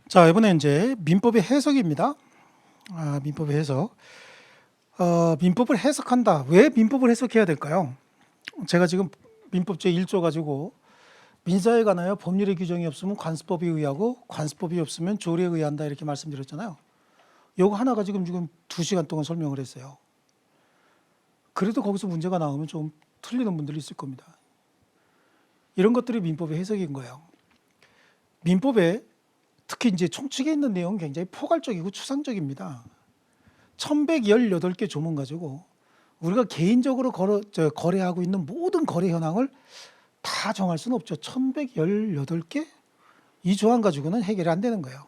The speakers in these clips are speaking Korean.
자, 이번에 이제 민법의 해석입니다. 민법의 해석. 민법을 해석한다. 왜 민법을 해석해야 될까요? 제가 지금 민법 제1조 가지고 민사에 관하여 법률의 규정이 없으면 관습법에 의하고 관습법이 없으면 조례에 의한다 이렇게 말씀드렸잖아요. 요거 하나가 지금 2시간 동안 설명을 했어요. 그래도 거기서 문제가 나오면 좀 틀리는 분들이 있을 겁니다. 이런 것들이 민법의 해석인 거예요. 민법에 특히 이제 총칙에 있는 내용은 굉장히 포괄적이고 추상적입니다. 1118개 조문 가지고 우리가 개인적으로 거래하고 있는 모든 거래 현황을 다 정할 수는 없죠. 1118개? 이 조항 가지고는 해결이 안 되는 거예요.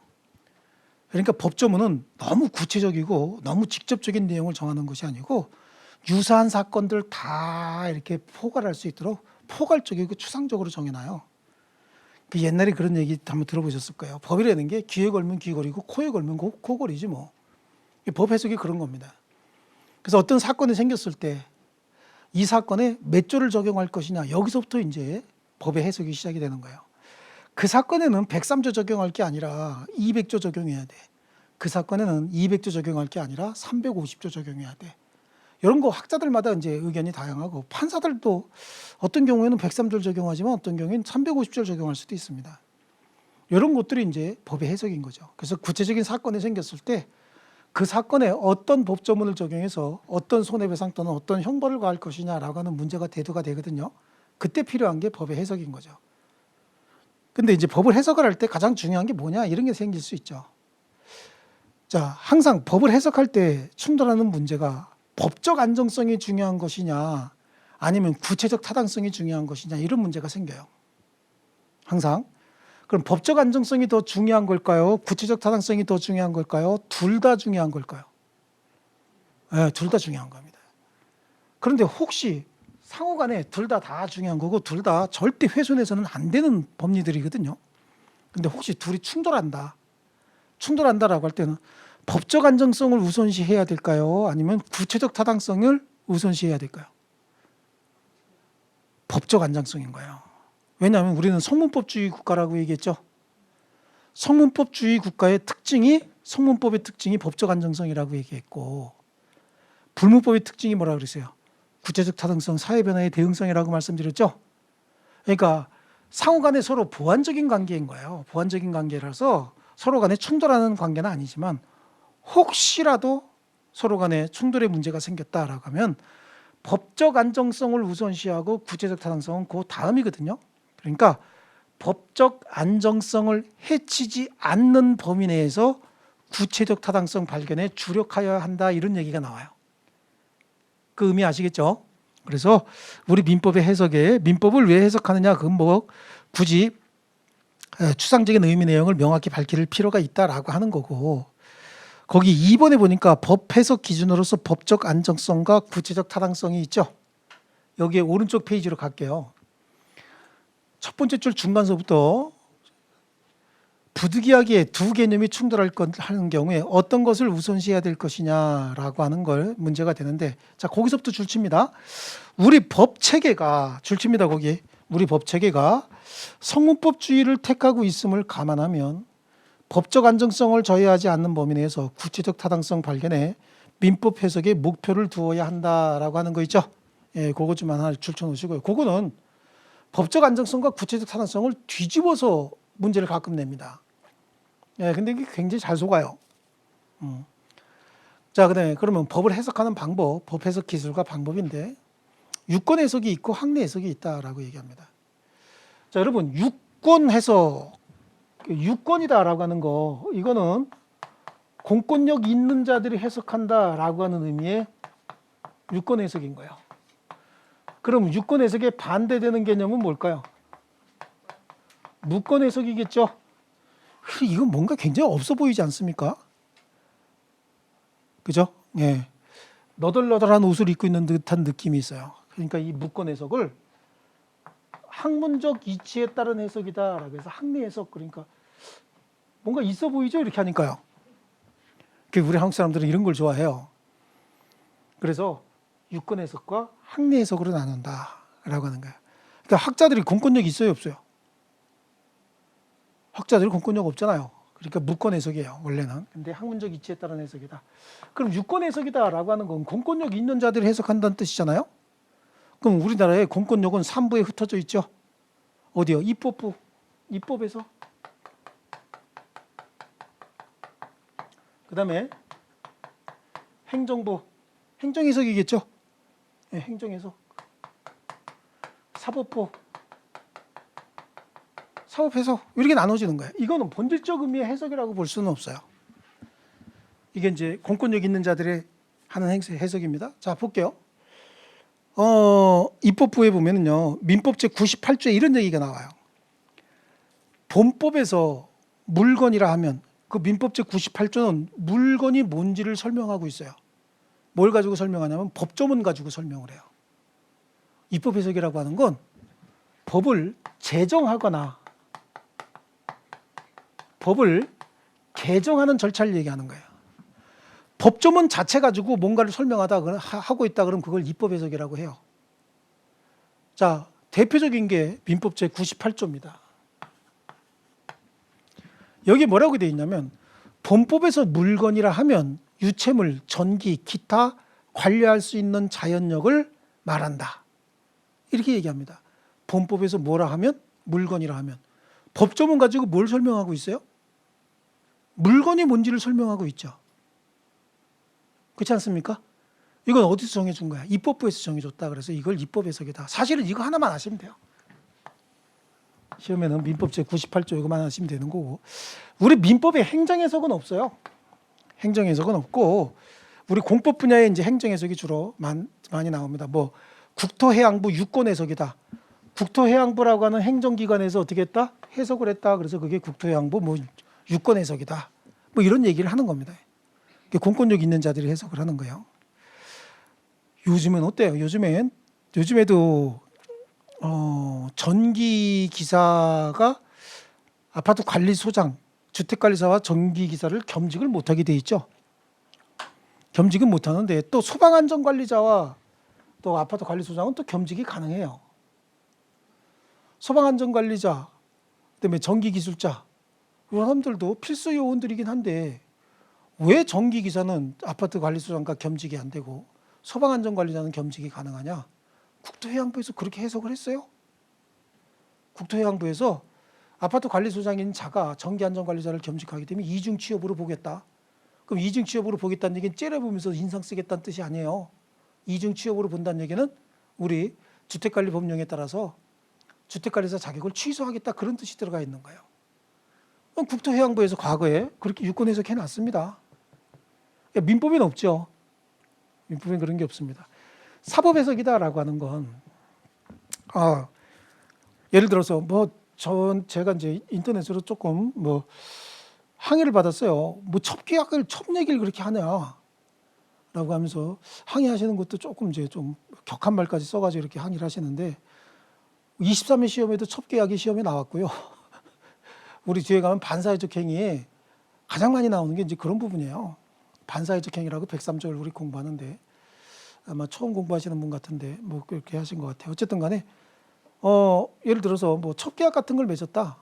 그러니까 법조문은 너무 구체적이고 너무 직접적인 내용을 정하는 것이 아니고 유사한 사건들 다 이렇게 포괄할 수 있도록 포괄적이고 추상적으로 정해놔요. 그 옛날에 그런 얘기 한번 들어보셨을 거예요. 법이라는 게 귀에 걸면 귀걸이고 코에 걸면 코걸이지 뭐. 법 해석이 그런 겁니다. 그래서 어떤 사건이 생겼을 때 이 사건에 몇 조를 적용할 것이냐 여기서부터 이제 법의 해석이 시작이 되는 거예요. 그 사건에는 103조 적용할 게 아니라 200조 적용해야 돼. 그 사건에는 200조 적용할 게 아니라 350조 적용해야 돼. 이런 거 학자들마다 이제 의견이 다양하고 판사들도 어떤 경우에는 103조를 적용하지만 어떤 경우에는 350조를 적용할 수도 있습니다. 이런 것들이 이제 법의 해석인 거죠. 그래서 구체적인 사건이 생겼을 때 그 사건에 어떤 법조문을 적용해서 어떤 손해배상 또는 어떤 형벌을 가할 것이냐라고 하는 문제가 대두가 되거든요. 그때 필요한 게 법의 해석인 거죠. 근데 이제 법을 해석을 할 때 가장 중요한 게 뭐냐 이런 게 생길 수 있죠. 자, 항상 법을 해석할 때 충돌하는 문제가 법적 안정성이 중요한 것이냐 아니면 구체적 타당성이 중요한 것이냐 이런 문제가 생겨요. 항상. 그럼 법적 안정성이 더 중요한 걸까요? 구체적 타당성이 더 중요한 걸까요? 둘 다 중요한 걸까요? 네, 둘 다 중요한 겁니다. 그런데 혹시 상호간에 둘 다 중요한 거고 둘 다 절대 훼손해서는 안 되는 법리들이거든요. 근데 혹시 둘이 충돌한다라고 할 때는 법적 안정성을 우선시해야 될까요? 아니면 구체적 타당성을 우선시해야 될까요? 법적 안정성인 거예요. 왜냐하면 우리는 성문법주의 국가라고 얘기했죠. 성문법주의 국가의 특징이 성문법의 특징이 법적 안정성이라고 얘기했고 불문법의 특징이 뭐라 그랬어요? 구체적 타당성, 사회 변화의 대응성이라고 말씀드렸죠. 그러니까 상호 간에 서로 보완적인 관계인 거예요. 보완적인 관계라서 서로 간에 충돌하는 관계는 아니지만 혹시라도 서로 간에 충돌의 문제가 생겼다라고 하면 법적 안정성을 우선시하고 구체적 타당성은 그 다음이거든요. 그러니까 법적 안정성을 해치지 않는 범위 내에서 구체적 타당성 발견에 주력하여야 한다 이런 얘기가 나와요. 그 의미 아시겠죠? 그래서 우리 민법의 해석에 민법을 왜 해석하느냐 그건 뭐 굳이 추상적인 의미 내용을 명확히 밝힐 필요가 있다라고 하는 거고 거기 2번에 보니까 법 해석 기준으로서 법적 안정성과 구체적 타당성이 있죠. 여기에 오른쪽 페이지로 갈게요. 첫 번째 줄 중간서부터 부득이하게 두 개념이 하는 경우에 어떤 것을 우선시해야 될 것이냐라고 하는 걸 문제가 되는데 자 거기서부터 줄칩니다. 우리 법 체계가 줄칩니다. 거기 우리 법 체계가 성문법주의를 택하고 있음을 감안하면 법적 안정성을 저해하지 않는 범위 내에서 구체적 타당성 발견에 민법 해석에 목표를 두어야 한다라고 하는 거 있죠. 예, 그거 좀 하나 줄쳐 놓으시고요. 그거는 법적 안정성과 구체적 타당성을 뒤집어서 문제를 가끔 냅니다. 예, 근데 이게 굉장히 잘 속아요. 자, 그러면 법을 해석하는 방법, 법 해석 기술과 방법인데 유권 해석이 있고 학례 해석이 있다라고 얘기합니다. 자, 여러분 유권 해석, 유권이다라고 하는 거 이거는 공권력 있는 자들이 해석한다라고 하는 의미의 유권 해석인 거예요. 그럼 유권 해석에 반대되는 개념은 뭘까요? 무권 해석이겠죠. 이건 뭔가 굉장히 없어 보이지 않습니까? 그죠? 예. 너덜너덜한 옷을 입고 있는 듯한 느낌이 있어요. 그러니까 이 무권 해석을 학문적 이치에 따른 해석이다라고 해서 학례 해석 그러니까 뭔가 있어 보이죠? 이렇게 하니까요. 우리 한국 사람들은 이런 걸 좋아해요. 그래서 유권 해석과 학례 해석으로 나눈다라고 하는 거예요. 그러니까 학자들이 공권력이 있어요, 없어요? 학자들이 공권력 없잖아요. 그러니까 무권 해석이에요, 원래는. 근데 학문적 이치에 따른 해석이다. 그럼 유권 해석이다라고 하는 건 공권력 있는 자들이 해석한다는 뜻이잖아요. 그럼 우리나라의 공권력은 3부에 흩어져 있죠. 어디요? 입법부. 입법에서. 그다음에 행정부. 행정해석이겠죠. 네, 행정해석. 사법부. 사법해석. 이렇게 나눠지는 거예요. 이거는 본질적 의미의 해석이라고 볼 수는 없어요. 이게 이제 공권력 있는 자들의 하는 해석입니다. 자, 볼게요. 입법부에 보면은요, 민법 제 98조에 이런 얘기가 나와요. 본법에서 물건이라 하면 그 민법 제 98조는 물건이 뭔지를 설명하고 있어요. 뭘 가지고 설명하냐면 법조문 가지고 설명을 해요. 입법 해석이라고 하는 건 법을 제정하거나 법을 개정하는 절차를 얘기하는 거예요. 법조문 자체 가지고 뭔가를 설명하다 하고 있다 그러면 그걸 입법 해석이라고 해요. 자, 대표적인 게 민법 제 98조입니다. 여기 뭐라고 되어 있냐면 본법에서 물건이라 하면 유체물, 전기, 기타 관리할 수 있는 자연력을 말한다. 이렇게 얘기합니다. 본법에서 뭐라 하면 물건이라 하면 법조문 가지고 뭘 설명하고 있어요? 물건이 뭔지를 설명하고 있죠. 그렇지 않습니까? 이건 어디서 정해준 거야? 입법부에서 정해줬다. 그래서 이걸 입법 해석이다. 사실은 이거 하나만 아시면 돼요. 시험에는 민법 제 98조 이거만 하시면 되는 거고, 우리 민법에 행정 해석은 없어요. 행정 해석은 없고 우리 공법 분야에 이제 행정 해석이 주로 많이 나옵니다. 뭐 국토해양부 유권 해석이다. 국토해양부라고 하는 행정기관에서 어떻게 했다? 해석을 했다. 그래서 그게 국토해양부 뭐 유권 해석이다. 뭐 이런 얘기를 하는 겁니다. 공권력 있는 자들이 해석을 하는 거예요. 요즘은 어때요? 요즘에도 전기 기사가 아파트 관리소장, 주택관리사와 전기 기사를 겸직을 못하게 돼 있죠. 겸직은 못하는데 또 소방안전관리자와 또 아파트 관리소장은 또 겸직이 가능해요. 소방안전관리자, 그다음에 전기기술자, 이 사람들도 필수 요원들이긴 한데 왜 전기기사는 아파트 관리소장과 겸직이 안 되고 소방안전관리자는 겸직이 가능하냐? 국토해양부에서 그렇게 해석을 했어요. 국토해양부에서 아파트 관리소장인 자가 전기안전관리자를 겸직하게 되면 이중 취업으로 보겠다. 그럼 이중 취업으로 보겠다는 얘기는 째려보면서 인상 쓰겠다는 뜻이 아니에요. 이중 취업으로 본다는 얘기는 우리 주택관리법령에 따라서 주택관리사 자격을 취소하겠다 그런 뜻이 들어가 있는 거예요. 국토해양부에서 과거에 그렇게 유권 해석해 놨습니다. 민법에는 없죠. 민법에는 그런 게 없습니다. 사법 해석이다라고 하는 건 예를 들어서 제가 이제 인터넷으로 조금 항의를 받았어요. 첩 얘기를 그렇게 하냐라고 하면서 항의하시는 것도 조금 이제 좀 격한 말까지 써가지고 이렇게 항의를 하시는데 23회 시험에도 첩계약이 시험에 나왔고요. 우리 뒤에 가면 반사회적 행위에 가장 많이 나오는 게 이제 그런 부분이에요. 반사회적 행위라고 103조를 우리 공부하는데 아마 처음 공부하시는 분 같은데 그렇게 하신 것 같아요. 어쨌든 간에 예를 들어서 첩계약 같은 걸 맺었다.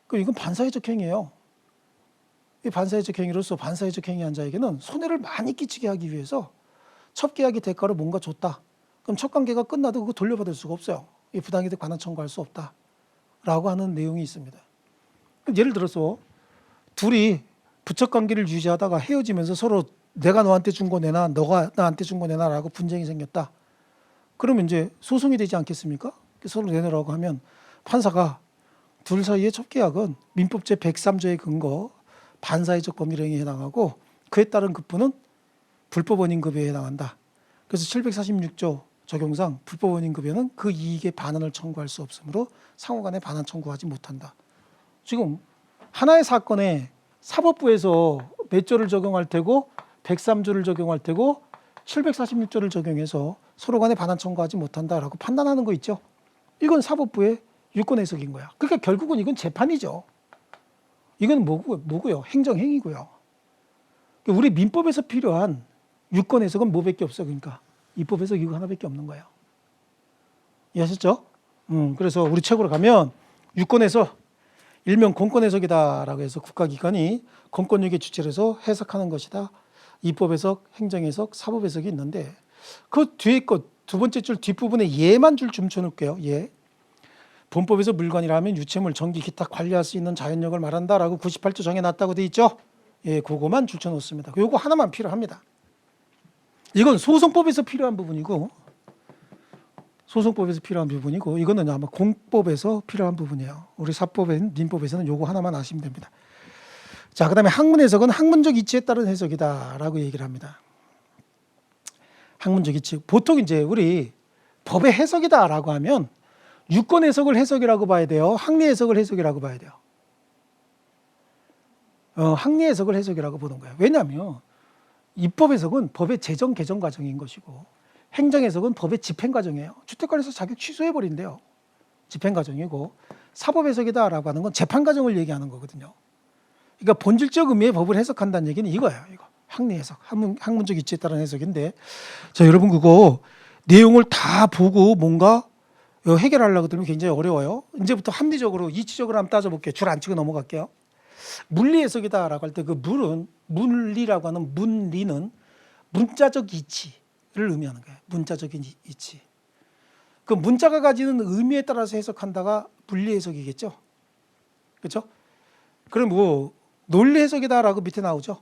그럼 이건 반사회적 행위예요. 이 반사회적 행위로서 반사회적 행위한 자에게는 손해를 많이 끼치게 하기 위해서 첩계약의 대가로 뭔가 줬다. 그럼 첩관계가 끝나도 그거 돌려받을 수가 없어요. 이 부당이득 반환 청구할 수 없다라고 하는 내용이 있습니다. 예를 들어서 둘이 부척 관계를 유지하다가 헤어지면서 서로 내가 너한테 준 거 내놔, 너가 나한테 준 거 내놔라고 분쟁이 생겼다. 그러면 이제 소송이 되지 않겠습니까? 서로 내놓으라고 하면 판사가 둘 사이의 첩계약은 민법 제 103조의 근거 반사회적 법률행위에 해당하고 그에 따른 급부는 불법 원인급여에 해당한다. 그래서 746조 적용상 불법 원인급여는 그 이익의 반환을 청구할 수 없으므로 상호간에 반환 청구하지 못한다. 지금 하나의 사건에 사법부에서 몇 조를 적용할 테고 103조를 적용할 테고 746조를 적용해서 서로 간에 반환 청구하지 못한다라고 판단하는 거 있죠. 이건 사법부의 유권 해석인 거야. 그러니까 결국은 이건 재판이죠. 이건 뭐고요? 행정행위고요. 우리 민법에서 필요한 유권 해석은 뭐밖에 없어. 그러니까 입법 해석 이거 하나밖에 없는 거예요. 이해하셨죠? 그래서 우리 책으로 가면 유권 해석 일명 공권 해석이다라고 해서 국가기관이 공권력의 주체로 해서 해석하는 것이다. 입법 해석, 행정 해석, 사법 해석이 있는데 그 뒤에 것 두 번째 줄 뒷부분에 예만 줄 줌쳐놓을게요. 예. 본법에서 물건이라면 유체물, 전기, 기타 관리할 수 있는 자연력을 말한다라고 98조 정해놨다고 돼 있죠. 예, 그거만 줄쳐놓습니다. 요거 하나만 필요합니다. 이건 소송법에서 필요한 부분이고 이거는 아마 공법에서 필요한 부분이에요. 우리 사법엔 민법에서는 요거 하나만 아시면 됩니다. 자, 그다음에 학문 해석은 학문적 이치에 따른 해석이다라고 얘기를 합니다. 학문적 이치. 보통 이제 우리 법의 해석이다라고 하면 유권 해석을 해석이라고 봐야 돼요. 학리 해석을 해석이라고 봐야 돼요. 학리 해석을 해석이라고 보는 거예요. 왜냐하면 입법 해석은 법의 제정 개정 과정인 것이고 행정 해석은 법의 집행 과정이에요. 주택관리사 자격 취소해 버린대요. 집행 과정이고 사법 해석이다라고 하는 건 재판 과정을 얘기하는 거거든요. 그러니까 본질적 의미의 법을 해석한다는 얘기는 이거예요. 이거 학리 해석, 학문적 이치에 따른 해석인데, 자 여러분 그거 내용을 다 보고 뭔가 해결하려고 들면 굉장히 어려워요. 이제부터 합리적으로 이치적으로 한번 따져볼게요. 줄 안 치고 넘어갈게요. 물리 해석이다라고 할 때 그 물은 물리라고 하는 문리는 문자적 이치를 의미하는 거예요. 문자적인 이치. 그 문자가 가지는 의미에 따라서 해석한다가 물리 해석이겠죠. 그렇죠? 그럼 뭐 논리 해석이다라고 밑에 나오죠.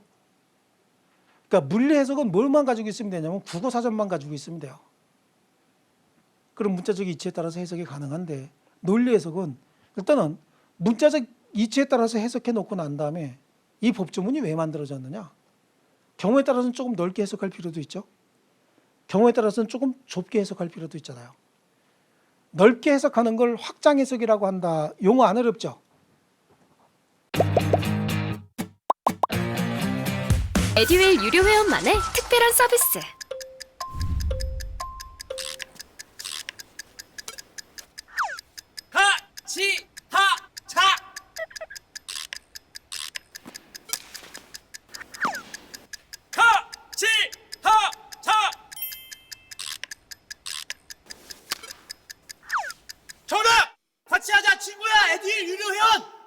그러니까 물리 해석은 뭘만 가지고 있으면 되냐면 국어 사전만 가지고 있으면 돼요. 그럼 문자적 이치에 따라서 해석이 가능한데 논리 해석은 일단은 문자적 이치에 따라서 해석해 놓고 난 다음에 이 법조문이 왜 만들어졌느냐? 경우에 따라서는 조금 넓게 해석할 필요도 있죠. 경우에 따라서는 조금 좁게 해석할 필요도 있잖아요. 넓게 해석하는 걸 확장 해석이라고 한다. 용어 안 어렵죠? 에듀윌 유료 회원만의 특별한 서비스. 같이 하자. 같이 하자. 정답! 같이 하자 친구야. 에듀윌 유료 회원.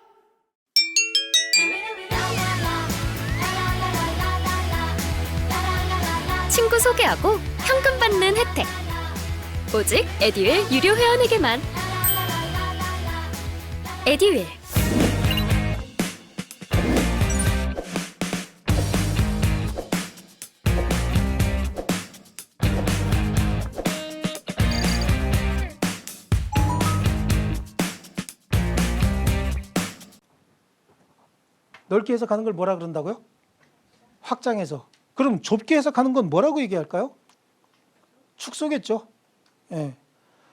친구 소개하고 현금 받는 혜택. 오직 에듀윌 유료 회원에게만. 에듀윌. 넓게 해석하는 걸 뭐라 그런다고요? 확장 해석. 그럼 좁게 해석하는 건 뭐라고 얘기할까요? 축소겠죠. 예.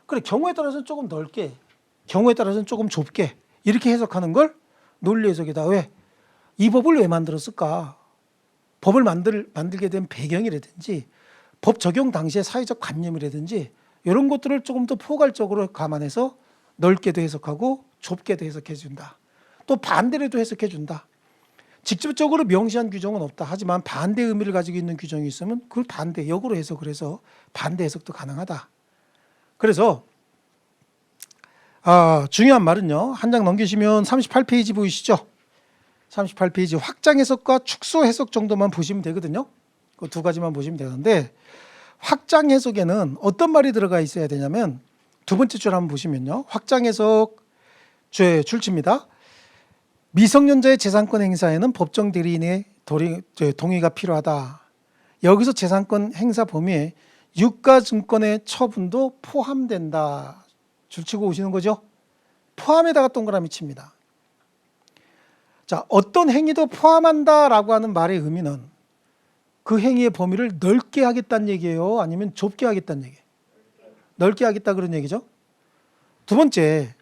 그래 경우에 따라서는 조금 넓게, 경우에 따라서는 조금 좁게 이렇게 해석하는 걸 논리 해석이다. 왜? 이 법을 왜 만들었을까? 법을 만들게 된 배경이라든지 법 적용 당시의 사회적 관념이라든지 이런 것들을 조금 더 포괄적으로 감안해서 넓게도 해석하고 좁게도 해석해 준다. 또 반대로도 해석해 준다. 직접적으로 명시한 규정은 없다. 하지만 반대 의미를 가지고 있는 규정이 있으면 그걸 반대, 역으로 해석을 해서 반대 해석도 가능하다. 그래서 중요한 말은요. 한 장 넘기시면 38페이지 보이시죠? 38페이지 확장 해석과 축소 해석 정도만 보시면 되거든요. 그 두 가지만 보시면 되는데 확장 해석에는 어떤 말이 들어가 있어야 되냐면 두 번째 줄 한번 보시면요. 확장 해석 출치입니다. 미성년자의 재산권 행사에는 법정 대리인의 동의가 필요하다. 여기서 재산권 행사 범위에 유가증권의 처분도 포함된다. 줄치고 오시는 거죠. 포함에다가 동그라미 칩니다. 자, 어떤 행위도 포함한다라고 하는 말의 의미는 그 행위의 범위를 넓게 하겠다는 얘기예요? 아니면 좁게 하겠다는 얘기예요? 넓게 하겠다 그런 얘기죠. 두 번째,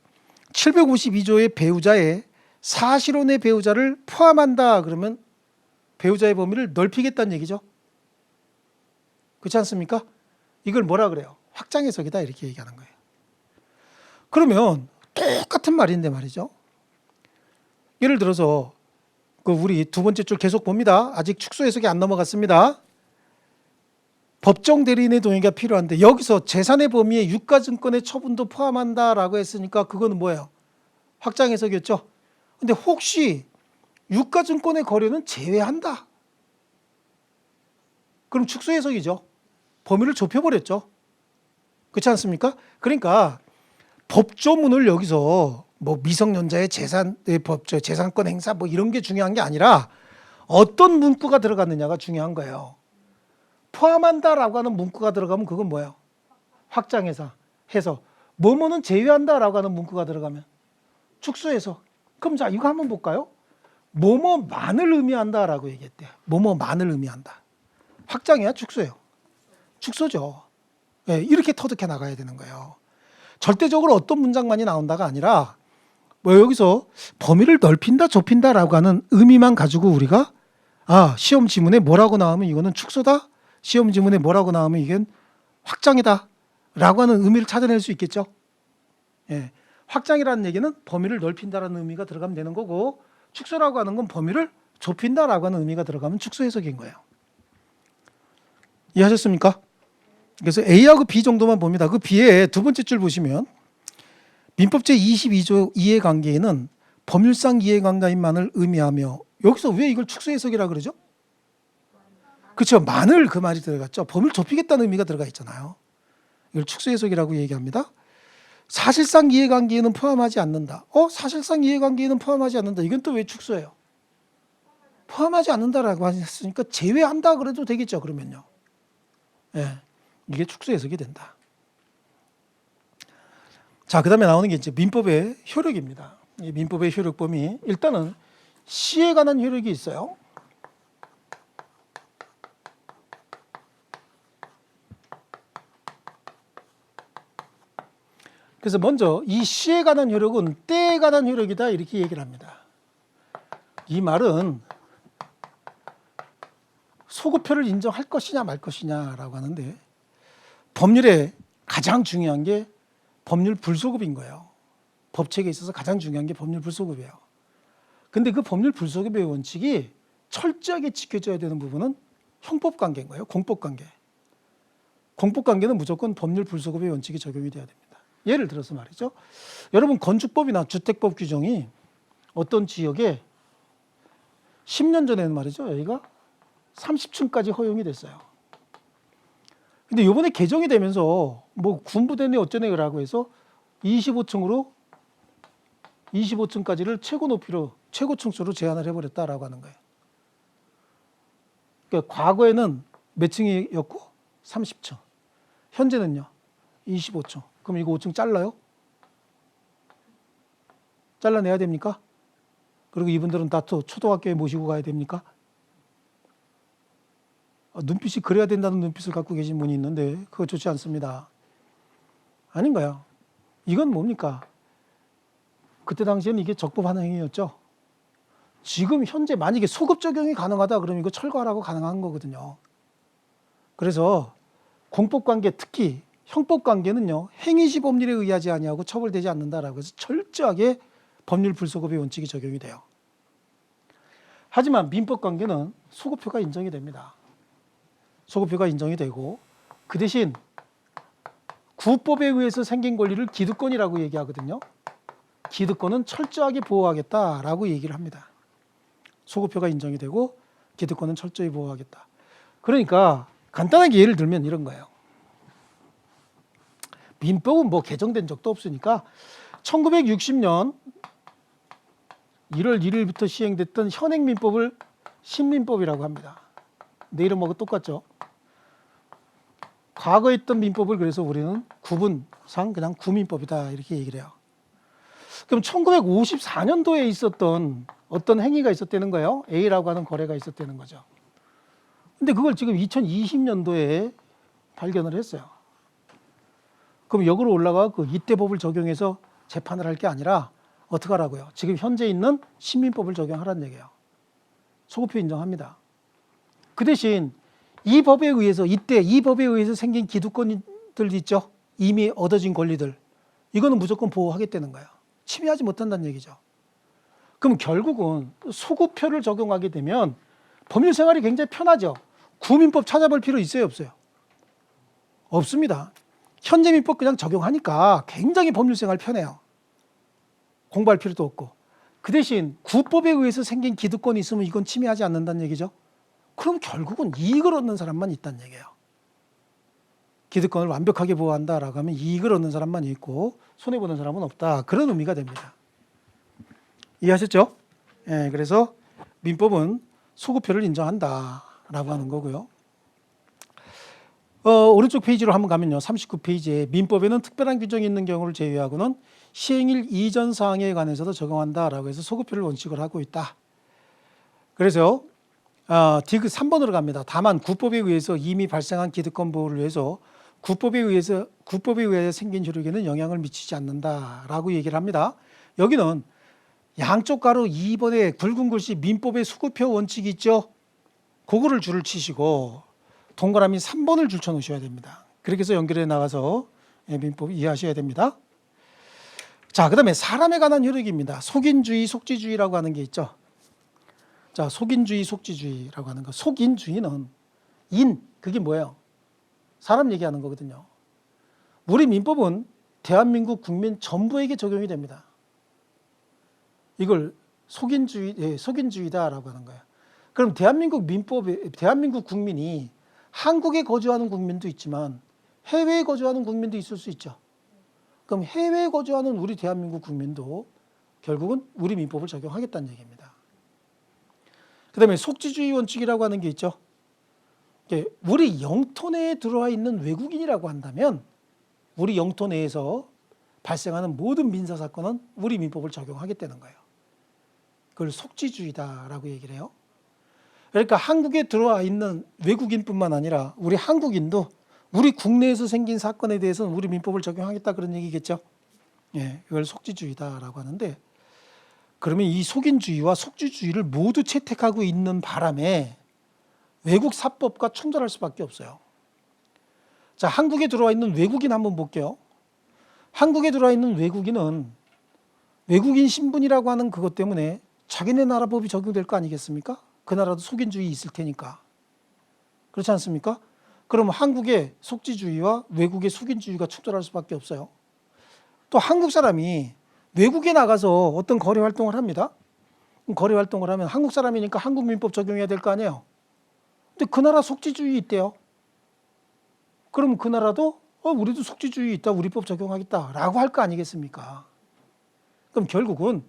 752조의 배우자의 사실혼의 배우자를 포함한다 그러면 배우자의 범위를 넓히겠다는 얘기죠. 그렇지 않습니까? 이걸 뭐라 그래요? 확장 해석이다 이렇게 얘기하는 거예요. 그러면 똑같은 말인데 말이죠. 예를 들어서 우리 두 번째 줄 계속 봅니다. 아직 축소 해석이 안 넘어갔습니다. 법정 대리인의 동의가 필요한데 여기서 재산의 범위에 유가증권의 처분도 포함한다라고 했으니까 그거는 뭐예요? 확장 해석이었죠. 근데 혹시 유가증권의 거래는 제외한다. 그럼 축소 해석이죠. 범위를 좁혀버렸죠. 그렇지 않습니까? 그러니까 법조문을 여기서 뭐 미성년자의 재산권 행사 뭐 이런 게 중요한 게 아니라 어떤 문구가 들어갔느냐가 중요한 거예요. 포함한다라고 하는 문구가 들어가면 그건 뭐예요? 확장해서 해서 뭐뭐는 제외한다라고 하는 문구가 들어가면 축소해서. 그럼 자 이거 한번 볼까요? 뭐뭐만을 의미한다라고 얘기했대요. 뭐뭐만을 의미한다. 확장해야 축소예요. 축소죠. 네, 이렇게 터득해 나가야 되는 거예요. 절대적으로 어떤 문장만이 나온다가 아니라 뭐 여기서 범위를 넓힌다 좁힌다라고 하는 의미만 가지고 우리가 시험 지문에 뭐라고 나오면 이거는 축소다. 시험 지문에 뭐라고 나오면 이건 확장이다 라고 하는 의미를 찾아낼 수 있겠죠. 예, 확장이라는 얘기는 범위를 넓힌다라는 의미가 들어가면 되는 거고 축소라고 하는 건 범위를 좁힌다라고 하는 의미가 들어가면 축소 해석인 거예요. 이해하셨습니까? 그래서 A하고 B 정도만 봅니다. 그 B의 두 번째 줄 보시면 민법 제22조 이해관계에는 법률상 이해관계인만을 의미하며 여기서 왜 이걸 축소 해석이라 그러죠? 그렇죠. 만을 그 말이 들어갔죠. 범위를 좁히겠다는 의미가 들어가 있잖아요. 이걸 축소 해석이라고 얘기합니다. 사실상 이해관계에는 포함하지 않는다. 사실상 이해관계에는 포함하지 않는다. 이건 또 왜 축소예요? 포함하지 않는다라고 했으니까 제외한다 그래도 되겠죠. 그러면요. 예, 이게 축소 해석이 된다. 자, 그 다음에 나오는 게 이제 민법의 효력입니다. 이 민법의 효력 범위 일단은 시에 관한 효력이 있어요. 그래서 먼저 이 시에 관한 효력은 때에 관한 효력이다 이렇게 얘기를 합니다. 이 말은 소급표를 인정할 것이냐 말 것이냐라고 하는데 법률에 가장 중요한 게 법률 불소급인 거예요. 법칙에 있어서 가장 중요한 게 법률 불소급이에요. 근데 그 법률 불소급의 원칙이 철저하게 지켜져야 되는 부분은 형법관계인 거예요. 공법관계. 공법관계는 무조건 법률 불소급의 원칙이 적용이 돼야 됩니다. 예를 들어서 말이죠. 여러분 건축법이나 주택법 규정이 어떤 지역에 10년 전에는 말이죠. 여기가 30층까지 허용이 됐어요. 근데 이번에 개정이 되면서 뭐 군부대네 어쩌네라고 해서 25층까지를 최고 높이로 최고 층수로 제한을 해버렸다라고 하는 거예요. 그러니까 과거에는 몇 층이었고 30층. 현재는요 25층. 그럼 이거 5층 잘라요? 잘라내야 됩니까? 그리고 이분들은 다 또 초등학교에 모시고 가야 됩니까? 눈빛이 그래야 된다는 눈빛을 갖고 계신 분이 있는데 그거 좋지 않습니다. 아닌가요? 이건 뭡니까? 그때 당시에는 이게 적법한 행위였죠. 지금 현재 만약에 소급 적용이 가능하다 그러면 이거 철거하라고 가능한 거거든요. 그래서 공법관계 특히 형법관계는요 행위시 법률에 의하지 아니하고 처벌되지 않는다라고 해서 철저하게 법률 불소급의 원칙이 적용이 돼요. 하지만 민법관계는 소급표가 인정이 됩니다. 소급표가 인정이 되고 그 대신 구법에 의해서 생긴 권리를 기득권이라고 얘기하거든요. 기득권은 철저하게 보호하겠다라고 얘기를 합니다. 소급표가 인정이 되고 기득권은 철저히 보호하겠다. 그러니까 간단하게 예를 들면 이런 거예요. 민법은 뭐 개정된 적도 없으니까 1960년 1월 1일부터 시행됐던 현행민법을 신민법이라고 합니다. 내 이름하고 똑같죠. 과거에 있던 민법을 그래서 우리는 구분상 그냥 구민법이다 이렇게 얘기를 해요. 그럼 1954년도에 있었던 어떤 행위가 있었다는 거예요. A라고 하는 거래가 있었다는 거죠. 근데 그걸 지금 2020년도에 발견을 했어요. 그럼 역으로 올라가 그 이때 법을 적용해서 재판을 할 게 아니라 어떻게 하라고요? 지금 현재 있는 신민법을 적용하라는 얘기예요. 소급표 인정합니다. 그 대신 이 법에 의해서 이때 이 법에 의해서 생긴 기득권들 있죠. 이미 얻어진 권리들. 이거는 무조건 보호하겠다는 거예요. 침해하지 못한다는 얘기죠. 그럼 결국은 소급표를 적용하게 되면 법률 생활이 굉장히 편하죠. 구민법 찾아볼 필요 있어요, 없어요? 없습니다. 현재 민법 그냥 적용하니까 굉장히 법률 생활 편해요. 공부할 필요도 없고. 그 대신 구법에 의해서 생긴 기득권이 있으면 이건 침해하지 않는다는 얘기죠. 그럼 결국은 이익을 얻는 사람만 있다는 얘기예요. 기득권을 완벽하게 보호한다라고 하면 이익을 얻는 사람만 있고 손해보는 사람은 없다. 그런 의미가 됩니다. 이해하셨죠? 예, 그래서 민법은 소급표를 인정한다라고 하는 거고요. 오른쪽 페이지로 한번 가면요. 39페이지에 민법에는 특별한 규정이 있는 경우를 제외하고는 시행일 이전 사항에 관해서도 적용한다라고 해서 소급표를 원칙으로 하고 있다. 그래서 디귿 3번으로 갑니다. 다만 구법에 의해서 이미 발생한 기득권 보호를 위해서 구법에 의해 생긴 효력에는 영향을 미치지 않는다라고 얘기를 합니다. 여기는 양쪽 가로 2번에 굵은 글씨 민법의 소급표 원칙이 있죠. 그거를 줄을 치시고 동그라미 3번을 줄 쳐놓으셔야 됩니다. 그렇게 해서 연결해 나가서 민법 이해하셔야 됩니다. 자, 그 다음에 사람에 관한 효력입니다. 속인주의, 속지주의라고 하는 게 있죠. 자, 속인주의, 속지주의라고 하는 거. 속인주의는 그게 뭐예요? 사람 얘기하는 거거든요. 우리 민법은 대한민국 국민 전부에게 적용이 됩니다. 이걸 속인주의다라고 하는 거예요. 그럼 대한민국 국민이 한국에 거주하는 국민도 있지만 해외에 거주하는 국민도 있을 수 있죠. 그럼 해외에 거주하는 우리 대한민국 국민도 결국은 우리 민법을 적용하겠다는 얘기입니다. 그 다음에 속지주의 원칙이라고 하는 게 있죠. 우리 영토 내에 들어와 있는 외국인이라고 한다면 우리 영토 내에서 발생하는 모든 민사사건은 우리 민법을 적용하겠다는 거예요. 그걸 속지주의다라고 얘기를 해요. 그러니까 한국에 들어와 있는 외국인뿐만 아니라 우리 한국인도 우리 국내에서 생긴 사건에 대해서는 우리 민법을 적용하겠다 그런 얘기겠죠. 예, 이걸 속지주의다라고 하는데 그러면 이 속인주의와 속지주의를 모두 채택하고 있는 바람에 외국 사법과 충돌할 수밖에 없어요. 자, 한국에 들어와 있는 외국인 한번 볼게요. 한국에 들어와 있는 외국인은 외국인 신분이라고 하는 그것 때문에 자기네 나라 법이 적용될 거 아니겠습니까? 그 나라도 속인주의 있을 테니까. 그렇지 않습니까? 그럼 한국의 속지주의와 외국의 속인주의가 충돌할 수밖에 없어요. 또 한국 사람이 외국에 나가서 어떤 거래 활동을 합니다. 거래 활동을 하면 한국 사람이니까 한국 민법 적용해야 될 거 아니에요. 근데 그 나라 속지주의 있대요. 그럼 그 나라도 우리도 속지주의 있다, 우리 법 적용하겠다라고 할 거 아니겠습니까? 그럼 결국은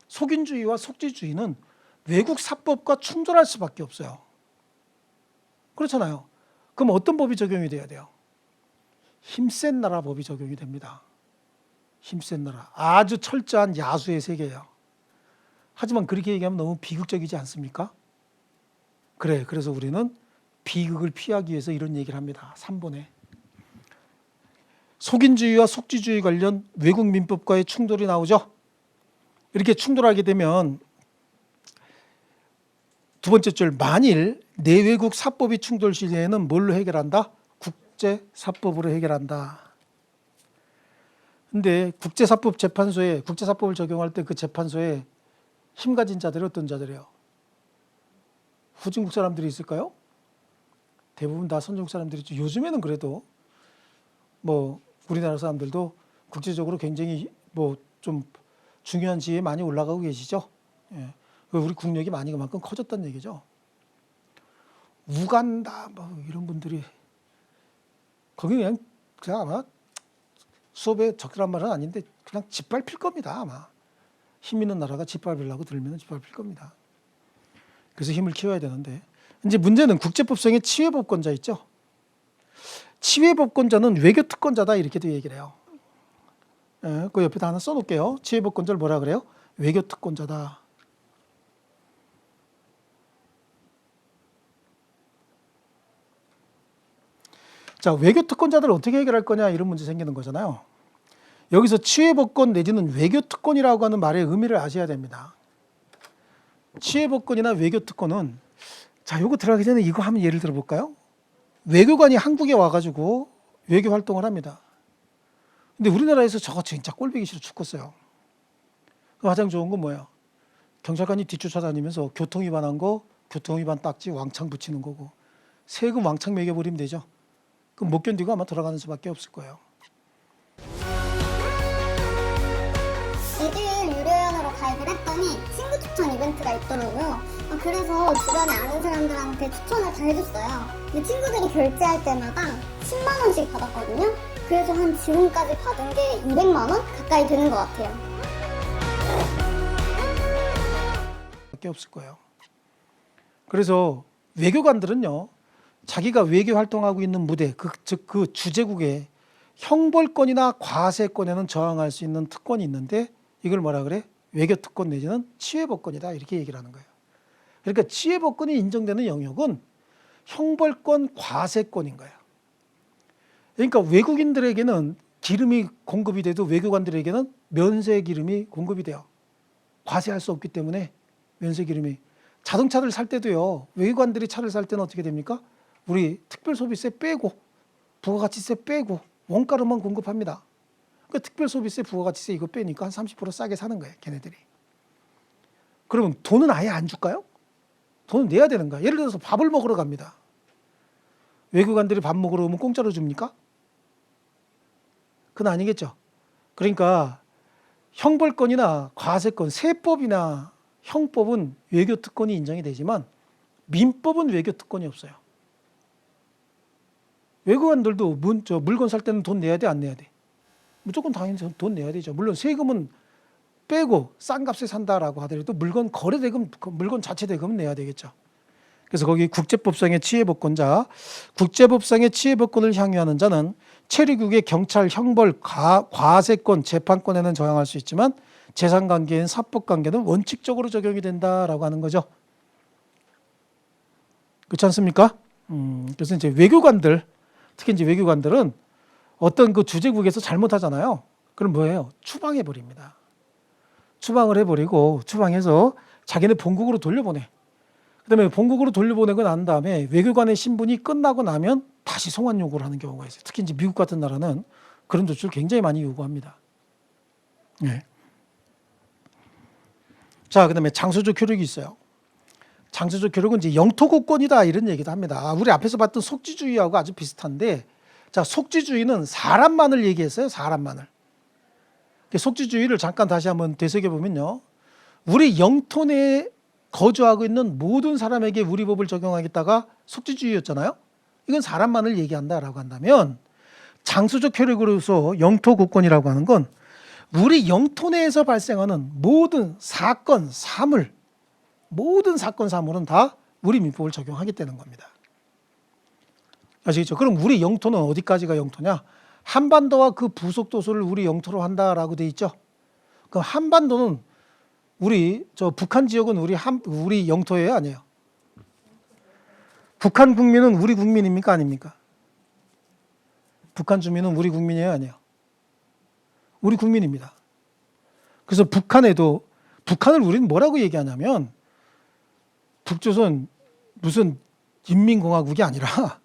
속인주의와 속지주의는 외국 사법과 충돌할 수밖에 없어요. 그렇잖아요. 그럼 어떤 법이 적용이 돼야 돼요? 힘센 나라 법이 적용이 됩니다. 힘센 나라. 아주 철저한 야수의 세계예요. 하지만 그렇게 얘기하면 너무 비극적이지 않습니까? 그래서 우리는 비극을 피하기 위해서 이런 얘기를 합니다. 3번에. 속인주의와 속지주의 관련 외국 민법과의 충돌이 나오죠. 이렇게 충돌하게 되면 두 번째 줄, 만일 내외국 사법이 충돌 시에는 뭘로 해결한다? 국제사법으로 해결한다. 근데 국제사법을 적용할 때 그 재판소에 힘 가진 자들이 어떤 자들이에요? 후진국 사람들이 있을까요? 대부분 다 선진국 사람들이죠. 요즘에는 그래도 우리나라 사람들도 국제적으로 굉장히 좀 중요한 지위에 많이 올라가고 계시죠. 예. 우리 국력이 많이 그만큼 커졌다는 얘기죠. 우간다 이런 분들이 거기 그냥 아마 수업에 적절한 말은 아닌데 그냥 짓밟힐 겁니다. 아마 힘 있는 나라가 짓밟으려고 들면 짓밟힐 겁니다. 그래서 힘을 키워야 되는데 이제 문제는 국제법상의 치외법권자 있죠. 치외법권자는 외교특권자다 이렇게도 얘기를 해요. 예, 그 옆에다 하나 써놓을게요. 치외법권자를 뭐라 그래요? 외교특권자다. 자, 외교특권자들을 어떻게 해결할 거냐 이런 문제 생기는 거잖아요. 여기서 치외법권 내지는 외교특권이라고 하는 말의 의미를 아셔야 됩니다. 치외법권이나 외교특권은 자, 요거 들어가기 전에 이거 한번 예를 들어 볼까요? 외교관이 한국에 와가지고 외교 활동을 합니다. 근데 우리나라에서 저거 진짜 꼴보기 싫어 죽겠어요. 가장 좋은 건 뭐예요? 경찰관이 뒤쫓아다니면서 교통위반한 거 교통위반 딱지 왕창 붙이는 거고 세금 왕창 매겨버리면 되죠. 그럼 못 견디고 아마 돌아가는 수밖에 없을 거예요. 이드일 유료연으로 가입을 했더니 친구 추천 이벤트가 있더라고요. 그래서 주변에 아는 사람들한테 추천을 다 해줬어요. 근데 친구들이 결제할 때마다 10만 원씩 받았거든요. 그래서 한 지금까지 받은 게 200만 원 가까이 되는 것 같아요. 밖에 없을 거예요. 그래서 외교관들은요, 자기가 외교 활동하고 있는 무대, 즉 그 주재국에 형벌권이나 과세권에는 저항할 수 있는 특권이 있는데 이걸 뭐라 그래? 외교특권 내지는 치외법권이다 이렇게 얘기를 하는 거예요. 그러니까 치외법권이 인정되는 영역은 형벌권, 과세권인 거예요. 그러니까 외국인들에게는 기름이 공급이 돼도 외교관들에게는 면세 기름이 공급이 돼요. 과세할 수 없기 때문에 면세 기름이. 자동차를 살 때도요, 외교관들이 차를 살 때는 어떻게 됩니까? 우리 특별소비세 빼고 부가가치세 빼고 원가로만 공급합니다. 그 특별소비세 부가가치세 이거 빼니까 한 30% 싸게 사는 거예요, 걔네들이. 그러면 돈은 아예 안 줄까요? 돈은 내야 되는 거야. 예를 들어서 밥을 먹으러 갑니다. 외교관들이 밥 먹으러 오면 공짜로 줍니까? 그건 아니겠죠. 그러니까 형벌권이나 과세권, 세법이나 형법은 외교특권이 인정이 되지만 민법은 외교특권이 없어요. 외교관들도 물건 살 때는 돈 내야 돼, 안 내야 돼? 무조건 당연히 돈 내야 되죠. 물론 세금은 빼고 싼 값에 산다라고 하더라도 물건 거래대금, 물건 자체 대금은 내야 되겠죠. 그래서 거기 국제법상의 치외법권자, 국제법상의 치외법권을 향유하는 자는 체류국의 경찰, 형벌, 과세권, 재판권에는 저항할 수 있지만 재산관계인 사법관계는 원칙적으로 적용이 된다라고 하는 거죠. 그렇지 않습니까? 그래서 이제 외교관들, 특히 이제 외교관들은 어떤 그 주재국에서 잘못하잖아요. 그럼 뭐예요? 추방해 버립니다. 추방을 해버리고 추방해서 자기네 본국으로 돌려보내. 그다음에 본국으로 돌려보내고 난 다음에 외교관의 신분이 끝나고 나면 다시 송환 요구를 하는 경우가 있어요. 특히 이제 미국 같은 나라는 그런 조치를 굉장히 많이 요구합니다. 네. 자, 그다음에 장소적 효력이 있어요. 장소적 효력은 이제 영토국권이다 이런 얘기도 합니다. 우리 앞에서 봤던 속지주의하고 아주 비슷한데, 자, 속지주의는 사람만을 얘기했어요. 사람만을. 속지주의를 잠깐 다시 한번 되새겨 보면요, 우리 영토 내에 거주하고 있는 모든 사람에게 우리 법을 적용하겠다가 속지주의였잖아요. 이건 사람만을 얘기한다라고 한다면, 장소적 효력으로서 영토국권이라고 하는 건 우리 영토 내에서 발생하는 모든 사건, 사물, 모든 사건, 사물은 다 우리 민법을 적용하겠다는 겁니다. 아시겠죠? 그럼 우리 영토는 어디까지가 영토냐? 한반도와 그 부속 도서를 우리 영토로 한다라고 돼 있죠. 그럼 한반도는 북한 지역은 우리 영토예요, 아니에요? 북한 국민은 우리 국민입니까, 아닙니까? 북한 주민은 우리 국민이에요, 아니에요? 우리 국민입니다. 그래서 북한을 우리는 뭐라고 얘기하냐면 북조선 무슨 인민공화국이 아니라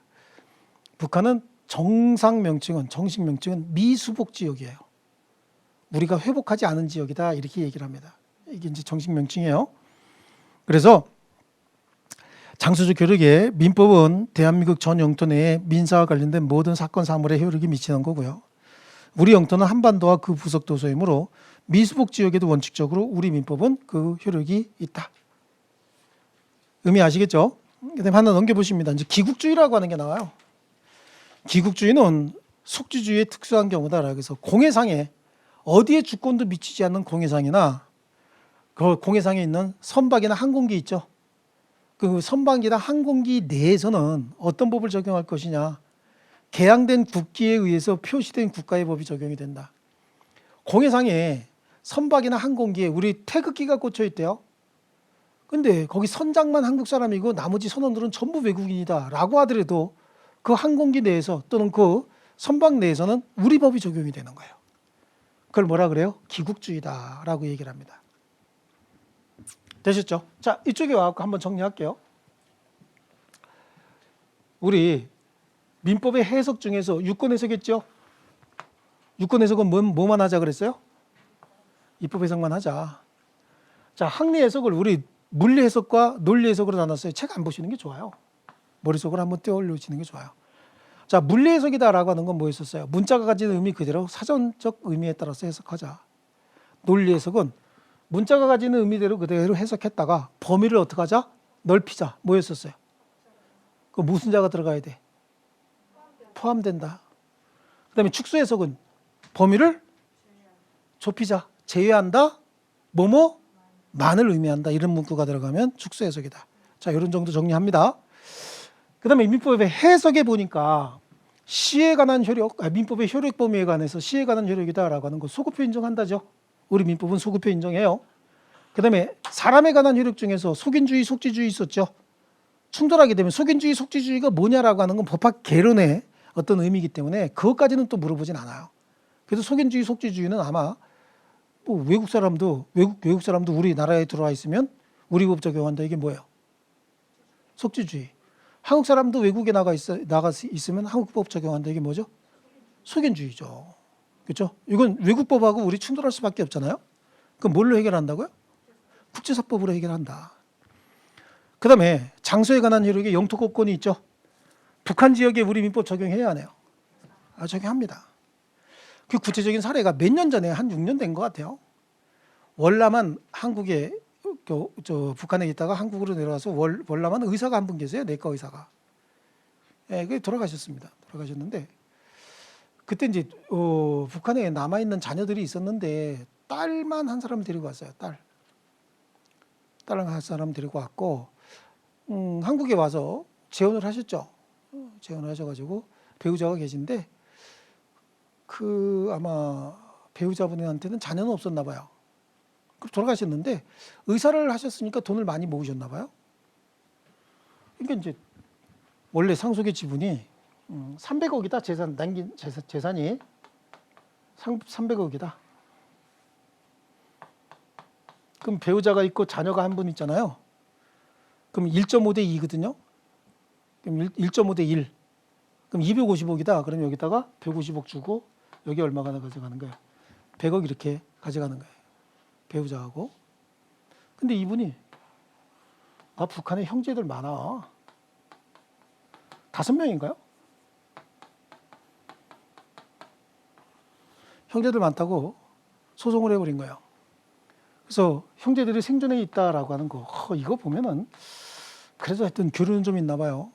북한은 정식 명칭은 미수복 지역이에요. 우리가 회복하지 않은 지역이다 이렇게 얘기를 합니다. 이게 이제 정식 명칭이에요. 그래서 장소적 효력의 민법은 대한민국 전 영토 내에 민사와 관련된 모든 사건 사물에 효력이 미치는 거고요. 우리 영토는 한반도와 그 부속 도서이므로 미수복 지역에도 원칙적으로 우리 민법은 그 효력이 있다. 의미 아시겠죠? 그다음에 하나 넘겨보십니다. 이제 기국주의라고 하는 게 나와요. 기국주의는 속지주의의 특수한 경우다. 그래서 공해상에 어디에 주권도 미치지 않는 공해상이나 그 공해상에 있는 선박이나 항공기 있죠. 그 선박이나 항공기 내에서는 어떤 법을 적용할 것이냐. 개항된 국기에 의해서 표시된 국가의 법이 적용이 된다. 공해상에 선박이나 항공기에 우리 태극기가 꽂혀 있대요. 근데 거기 선장만 한국 사람이고 나머지 선원들은 전부 외국인이다 라고 하더라도 그 항공기 내에서 또는 그 선박 내에서는 우리 법이 적용이 되는 거예요. 그걸 뭐라 그래요? 기국주의다 라고 얘기를 합니다. 되셨죠? 자, 이쪽에 와서 한번 정리할게요. 우리 민법의 해석 중에서 유권 해석했죠? 유권 해석은 뭐만 하자 그랬어요? 입법 해석만 하자. 자, 학리 해석을 우리 물리 해석과 논리 해석으로 나눴어요. 책 안 보시는 게 좋아요. 머릿속으로 한번 떼어올리시는 게 좋아요. 자, 물리 해석이다라고 하는 건 뭐였었어요? 문자가 가진 의미 그대로 사전적 의미에 따라서 해석하자. 논리 해석은 문자가 가지는 의미대로 그대로 해석했다가 범위를 어떻게 하자? 넓히자. 뭐였었어요? 그 무슨 자가 들어가야 돼? 포함된다. 그 다음에 축소 해석은 범위를 좁히자. 제외한다. 만을 의미한다. 이런 문구가 들어가면 축소 해석이다. 자, 이런 정도 정리합니다. 그 다음에 민법의 해석에 보니까 시에 관한 민법의 효력 범위에 관해서 시에 관한 효력이다라고 하는 거 소급표 인정한다죠. 우리 민법은 소급표 인정해요. 그 다음에 사람에 관한 효력 중에서 속인주의, 속지주의 있었죠. 충돌하게 되면 속인주의, 속지주의가 뭐냐라고 하는 건 법학 개론의 어떤 의미이기 때문에 그것까지는 또 물어보진 않아요. 그래서 속인주의, 속지주의는 아마 뭐 외국 사람도 우리나라에 들어와 있으면 우리 법 적용한다. 이게 뭐예요? 속지주의. 한국 사람도 외국에 나가 있으면 한국 법 적용한다. 이게 뭐죠? 속인주의죠. 그렇죠? 이건 외국 법하고 우리 충돌할 수밖에 없잖아요. 그럼 뭘로 해결한다고요? 국제사법으로 해결한다. 그 다음에 장소에 관한 효력에 영토권이 있죠. 북한 지역에 우리 민법 적용해야 하네요. 적용합니다. 그 구체적인 사례가 몇 년 전에 한 6년 된 것 같아요. 월남한 한국에 북한에 있다가 한국으로 내려와서 월남한 의사가 한 분 계세요. 내과 의사가. 예, 그 돌아가셨습니다. 돌아가셨는데 그때 이제 북한에 남아 있는 자녀들이 있었는데 딸만 한 사람 데리고 왔어요. 딸 한 사람 데리고 왔고 한국에 와서 재혼을 하셨죠. 재혼을 하셔가지고 배우자가 계신데 아마 배우자분한테는 자녀는 없었나 봐요. 돌아가셨는데 의사를 하셨으니까 돈을 많이 모으셨나 봐요. 그러니까 이제 원래 상속의 지분이 300억이다. 재산이 300억이다. 그럼 배우자가 있고 자녀가 한 분 있잖아요. 그럼 1.5대 2거든요. 그럼 1.5대 1. 그럼 250억이다. 그럼 여기다가 150억 주고 여기 얼마가 가져가는 거예요? 100억 이렇게 가져가는 거예요. 배우자하고. 근데 이분이 나 북한에 형제들 많아. 5명인가요? 형제들 많다고 소송을 해버린 거예요. 그래서 형제들이 생존해 있다라고 하는 거 이거 보면은 그래서 하여튼 교류는 좀 있나 봐요.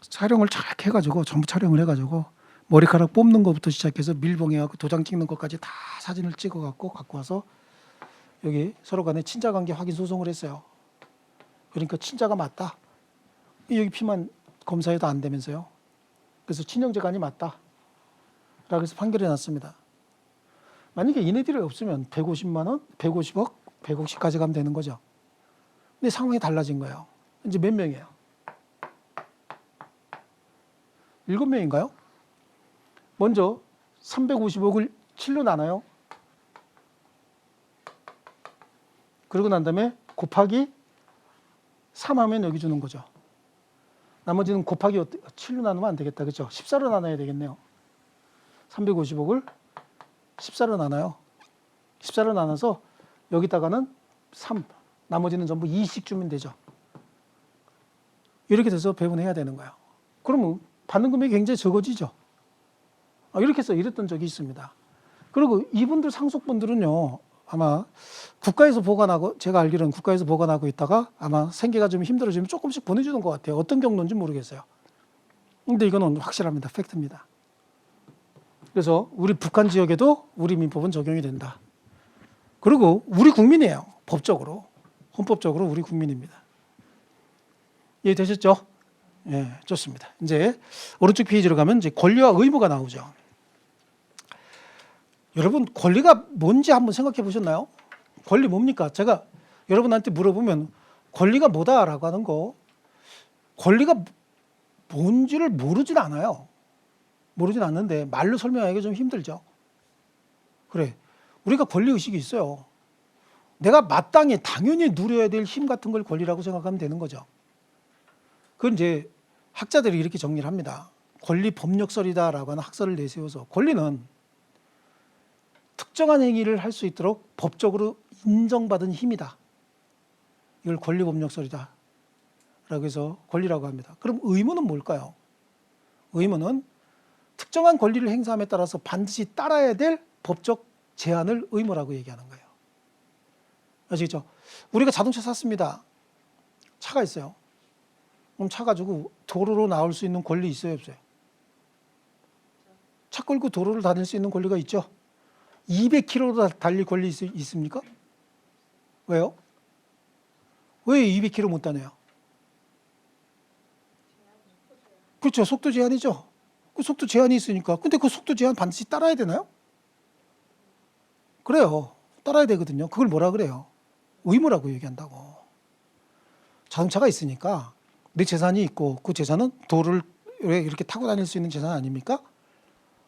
촬영을 잘 해가지고 전부 촬영을 해가지고 머리카락 뽑는 것부터 시작해서 밀봉해갖고 도장 찍는 것까지 다 사진을 찍어갖고 갖고 와서 여기 서로 간에 친자관계 확인 소송을 했어요. 그러니까 친자가 맞다. 여기 피만 검사해도 안 되면서요. 그래서 친형제간이 맞다. 라고 해서 판결이 났습니다. 만약에 이네들이 없으면 150만 원, 150억, 100억씩 가져가면 되는 거죠. 근데 상황이 달라진 거예요. 이제 몇 명이에요? 7명인가요? 먼저 350억을 7로 나눠요. 그러고 난 다음에 곱하기 3 하면 여기 주는 거죠. 나머지는 곱하기 7로 나누면 안 되겠다. 그렇죠? 14로 나눠야 되겠네요. 350억을 14로 나눠요. 14로 나눠서 여기다가는 3, 나머지는 전부 2씩 주면 되죠. 이렇게 돼서 배분해야 되는 거예요. 그러면 받는 금액이 굉장히 적어지죠. 이렇게 해서 이랬던 적이 있습니다. 그리고 이분들 상속분들은요, 아마 국가에서 보관하고, 제가 알기로는 국가에서 보관하고 있다가 아마 생계가 좀 힘들어지면 조금씩 보내주는 것 같아요. 어떤 경로인지 모르겠어요. 근데 이거는 확실합니다. 팩트입니다. 그래서 우리 북한 지역에도 우리 민법은 적용이 된다. 그리고 우리 국민이에요. 법적으로. 헌법적으로 우리 국민입니다. 이해되셨죠? 예, 좋습니다. 이제 오른쪽 페이지로 가면 이제 권리와 의무가 나오죠. 여러분, 권리가 뭔지 한번 생각해 보셨나요? 권리 뭡니까? 제가 여러분한테 물어보면 권리가 뭐다라고 하는 거, 권리가 뭔지를 모르진 않아요. 모르진 않는데 말로 설명하기가 좀 힘들죠. 그래, 우리가 권리의식이 있어요. 내가 마땅히 당연히 누려야 될 힘 같은 걸 권리라고 생각하면 되는 거죠. 그건 이제 학자들이 이렇게 정리를 합니다. 권리 법력설이다라고 하는 학설을 내세워서 권리는 특정한 행위를 할 수 있도록 법적으로 인정받은 힘이다. 이걸 권리 법력설이다 라고 해서 권리라고 합니다. 그럼 의무는 뭘까요? 의무는 특정한 권리를 행사함에 따라서 반드시 따라야 될 법적 제한을 의무라고 얘기하는 거예요. 아시겠죠? 우리가 자동차 샀습니다. 차가 있어요. 그럼 차 가지고 도로로 나올 수 있는 권리 있어요, 없어요? 차 끌고 도로를 다닐 수 있는 권리가 있죠. 200km로 달릴 권리 있습니까? 왜요? 왜 200km 못 다녀요? 그렇죠. 속도 제한이죠. 그 속도 제한이 있으니까. 근데 그 속도 제한 반드시 따라야 되나요? 그래요. 따라야 되거든요. 그걸 뭐라 그래요? 의무라고 얘기한다고. 자동차가 있으니까 내 재산이 있고 그 재산은 도로를 이렇게 타고 다닐 수 있는 재산 아닙니까?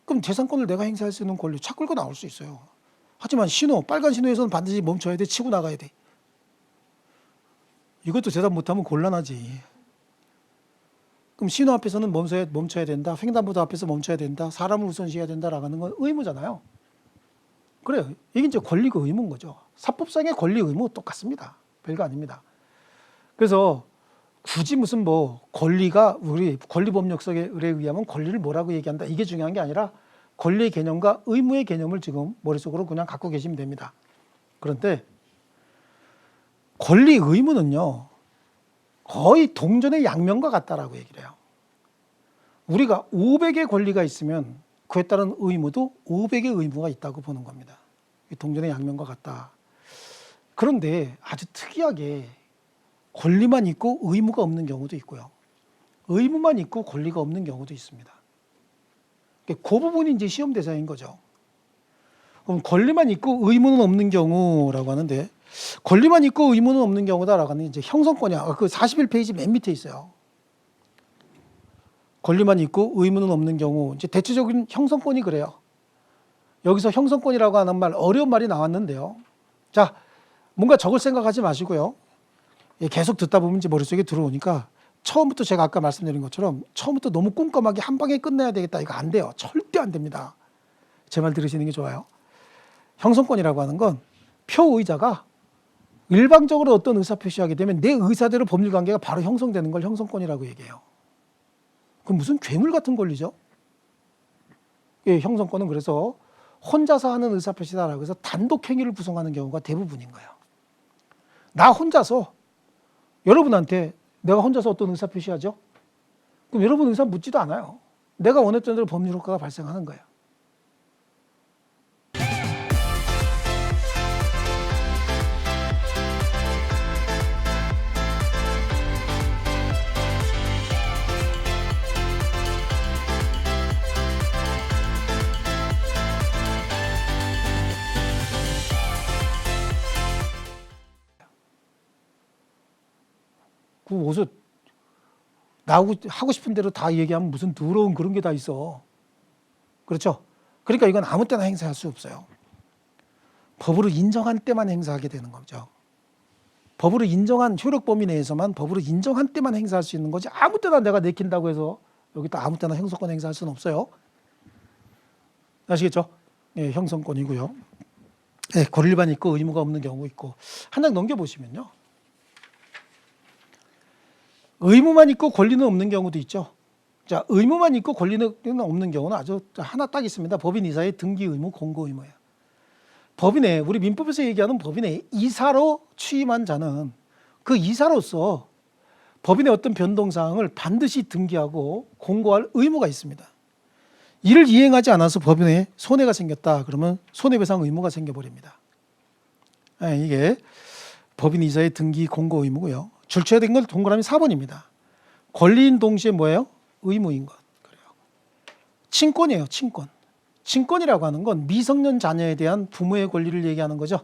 그럼 재산권을 내가 행사할 수 있는 권리 차 끌고 나올 수 있어요. 하지만 신호, 빨간 신호에서는 반드시 멈춰야 돼. 치고 나가야 돼. 이것도 대답 못하면 곤란하지. 그럼 신호 앞에서는 멈춰야 된다. 횡단보도 앞에서 멈춰야 된다. 사람을 우선시해야 된다라고 하는 건 의무잖아요. 그래요. 이게 이제 권리가 의무인 거죠. 사법상의 권리 의무 똑같습니다. 별거 아닙니다. 그래서 굳이 무슨 뭐 권리가 우리 권리법령석에 의하면 권리를 뭐라고 얘기한다. 이게 중요한 게 아니라 권리의 개념과 의무의 개념을 지금 머릿속으로 그냥 갖고 계시면 됩니다. 그런데 권리 의무는요. 거의 동전의 양면과 같다라고 얘기를 해요. 우리가 500의 권리가 있으면 그에 따른 의무도 500의 의무가 있다고 보는 겁니다. 동전의 양면과 같다. 그런데 아주 특이하게 권리만 있고 의무가 없는 경우도 있고요. 의무만 있고 권리가 없는 경우도 있습니다. 그 부분이 이제 시험 대상인 거죠. 그럼 권리만 있고 의무는 없는 경우라고 하는데 권리만 있고 의무는 없는 경우다라고 하는 이제 형성권이야. 그 41페이지 맨 밑에 있어요. 권리만 있고 의무는 없는 경우 이제 대체적인 형성권이 그래요. 여기서 형성권이라고 하는 말 어려운 말이 나왔는데요. 자, 뭔가 적을 생각하지 마시고요. 계속 듣다 보면 이제 머릿속에 들어오니까 처음부터 제가 아까 말씀드린 것처럼 처음부터 너무 꼼꼼하게 한 방에 끝내야 되겠다. 이거 안 돼요. 절대 안 됩니다. 제 말 들으시는 게 좋아요. 형성권이라고 하는 건 표의자가 일방적으로 어떤 의사 표시하게 되면 내 의사대로 법률관계가 바로 형성되는 걸 형성권이라고 얘기해요. 그럼 무슨 괴물 같은 권리죠? 예, 형성권은 그래서 혼자서 하는 의사 표시다라고 해서 단독 행위를 구성하는 경우가 대부분인 거예요. 나 혼자서 여러분한테 내가 혼자서 어떤 의사 표시하죠? 그럼 여러분 의사 묻지도 않아요. 내가 원했던 대로 법률 효과가 발생하는 거예요. 그 옷을 나하고 하고 싶은 대로 다 얘기하면 무슨 더러운 그런 게 다 있어. 그렇죠? 그러니까 이건 아무 때나 행사할 수 없어요. 법으로 인정한 때만 행사하게 되는 거죠. 법으로 인정한 효력 범위 내에서만 법으로 인정한 때만 행사할 수 있는 거지 아무 때나 내가 내킨다고 해서 여기다 아무 때나 형성권 행사할 수는 없어요. 아시겠죠? 예, 형성권이고요. 예, 권리만 있고 의무가 없는 경우 있고 한 장 넘겨보시면요. 의무만 있고 권리는 없는 경우도 있죠. 자, 의무만 있고 권리는 없는 경우는 아주 하나 딱 있습니다. 법인 이사의 등기 의무, 공고 의무예요. 법인에 우리 민법에서 얘기하는 법인에 이사로 취임한 자는 그 이사로서 법인의 어떤 변동 사항을 반드시 등기하고 공고할 의무가 있습니다. 이를 이행하지 않아서 법인에 손해가 생겼다. 그러면 손해배상 의무가 생겨버립니다. 이게 법인 이사의 등기 공고 의무고요. 줄쳐야 된 건 동그라미 4번입니다. 권리인 동시에 뭐예요? 의무인 것. 그래요. 친권이에요. 친권. 친권이라고 하는 건 미성년 자녀에 대한 부모의 권리를 얘기하는 거죠.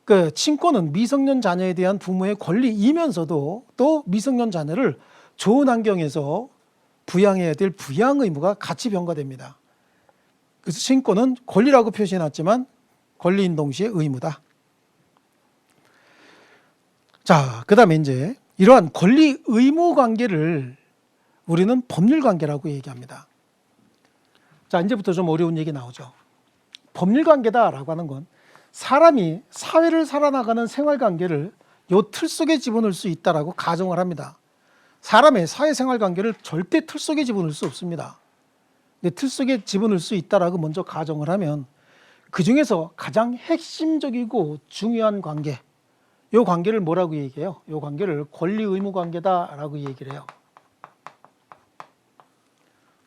그 친권은 미성년 자녀에 대한 부모의 권리이면서도 또 미성년 자녀를 좋은 환경에서 부양해야 될 부양 의무가 같이 병가됩니다. 그래서 친권은 권리라고 표시해놨지만 권리인 동시에 의무다. 자, 그 다음에 이제 이러한 권리 의무 관계를 우리는 법률 관계라고 얘기합니다. 자, 이제부터 좀 어려운 얘기 나오죠. 법률 관계다라고 하는 건 사람이 사회를 살아나가는 생활 관계를 요 틀 속에 집어넣을 수 있다라고 가정을 합니다. 사람의 사회생활 관계를 절대 틀 속에 집어넣을 수 없습니다. 근데 틀 속에 집어넣을 수 있다라고 먼저 가정을 하면 그 중에서 가장 핵심적이고 중요한 관계, 이 관계를 뭐라고 얘기해요? 이 관계를 권리 의무 관계다라고 얘기를 해요.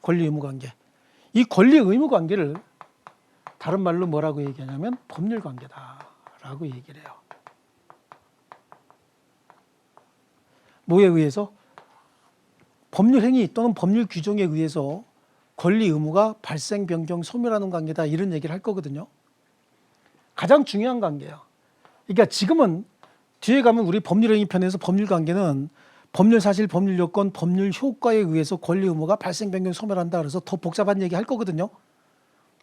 권리 의무 관계. 이 권리 의무 관계를 다른 말로 뭐라고 얘기하냐면 법률 관계다라고 얘기를 해요. 뭐에 의해서? 법률 행위 또는 법률 규정에 의해서 권리 의무가 발생, 변경, 소멸하는 관계다, 이런 얘기를 할 거거든요. 가장 중요한 관계예요. 그러니까 지금은 뒤에 가면 우리 법률 행위 편에서 법률 관계는 법률 사실, 법률 요건, 법률 효과에 의해서 권리 의무가 발생, 변경, 소멸한다, 그래서 더 복잡한 얘기 할 거거든요.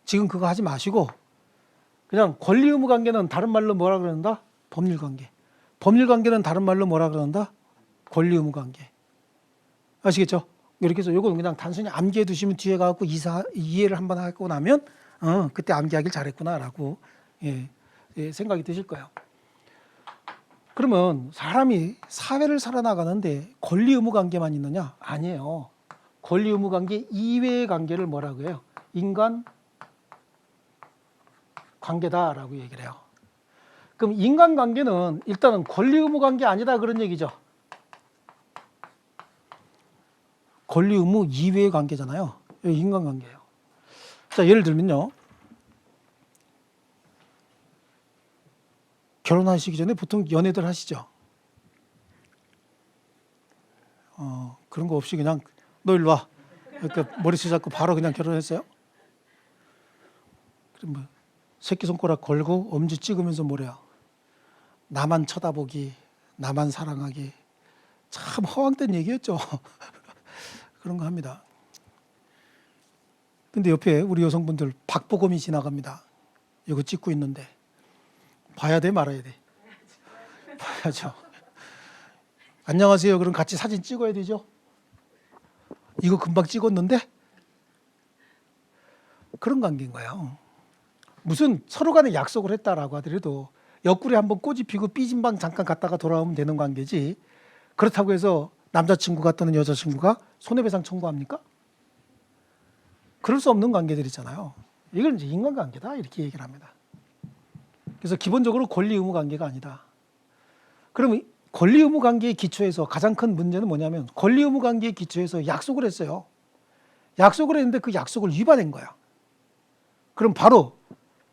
지금 그거 하지 마시고 그냥 권리 의무 관계는 다른 말로 뭐라 그런다? 법률 관계. 법률 관계는 다른 말로 뭐라 그런다? 권리 의무 관계. 아시겠죠? 이렇게 해서 이건 그냥 단순히 암기해 두시면 뒤에 가고 이해를 한번 하고 나면 그때 암기하길 잘했구나라고 생각이 드실 거예요. 그러면 사람이 사회를 살아나가는데 권리 의무 관계만 있느냐? 아니에요. 권리 의무 관계 이외의 관계를 뭐라고 해요? 인간 관계다라고 얘기를 해요. 그럼 인간 관계는 일단은 권리 의무 관계 아니다, 그런 얘기죠. 권리 의무 이외의 관계잖아요. 인간 관계예요. 자, 예를 들면요. 결혼하시기 전에 보통 연애들 하시죠. 그런 거 없이 그냥 너 일로 와. 이렇게 머리채 잡고 바로 그냥 결혼했어요? 그럼 뭐 새끼손가락 걸고 엄지 찍으면서 뭐래요? 나만 쳐다보기, 나만 사랑하기. 참 허황된 얘기였죠. 그런 거 합니다. 근데 옆에 우리 여성분들 박보검이 지나갑니다. 이거 찍고 있는데 봐야 돼, 말아야 돼? 봐야죠. 안녕하세요. 그럼 같이 사진 찍어야 되죠? 이거 금방 찍었는데? 그런 관계인 거예요. 무슨 서로 간에 약속을 했다라고 하더라도 옆구리 한번 꼬지 피고 삐진방 잠깐 갔다가 돌아오면 되는 관계지, 그렇다고 해서 남자친구가 또는 여자친구가 손해배상 청구합니까? 그럴 수 없는 관계들이잖아요. 이건 이제 인간관계다, 이렇게 얘기를 합니다. 그래서 기본적으로 권리 의무 관계가 아니다. 그러면 권리 의무 관계의 기초에서 가장 큰 문제는 뭐냐면 권리 의무 관계의 기초에서 약속을 했어요. 약속을 했는데 그 약속을 위반한 거야. 그럼 바로